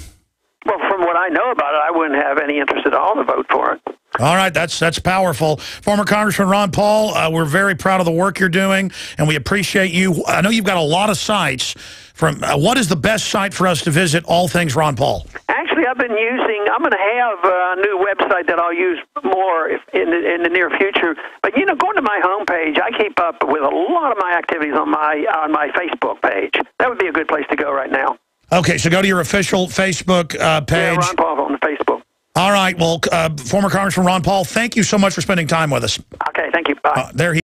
Well, from what I know about it, I wouldn't have any interest at all to vote for it. All right, that's powerful. Former Congressman Ron Paul, we're very proud of the work you're doing, and we appreciate you. I know you've got a lot of sites. From what is the best site for us to visit, all things Ron Paul? Actually, I'm going to have a new website that I'll use more in the near future. But, going to my homepage, I keep up with a lot of my activities on my Facebook page. That would be a good place to go right now. Okay, so go to your official Facebook page. Yeah, Ron Paul on the Facebook. All right, well, former Congressman Ron Paul, thank you so much for spending time with us. Okay, thank you. Bye. There he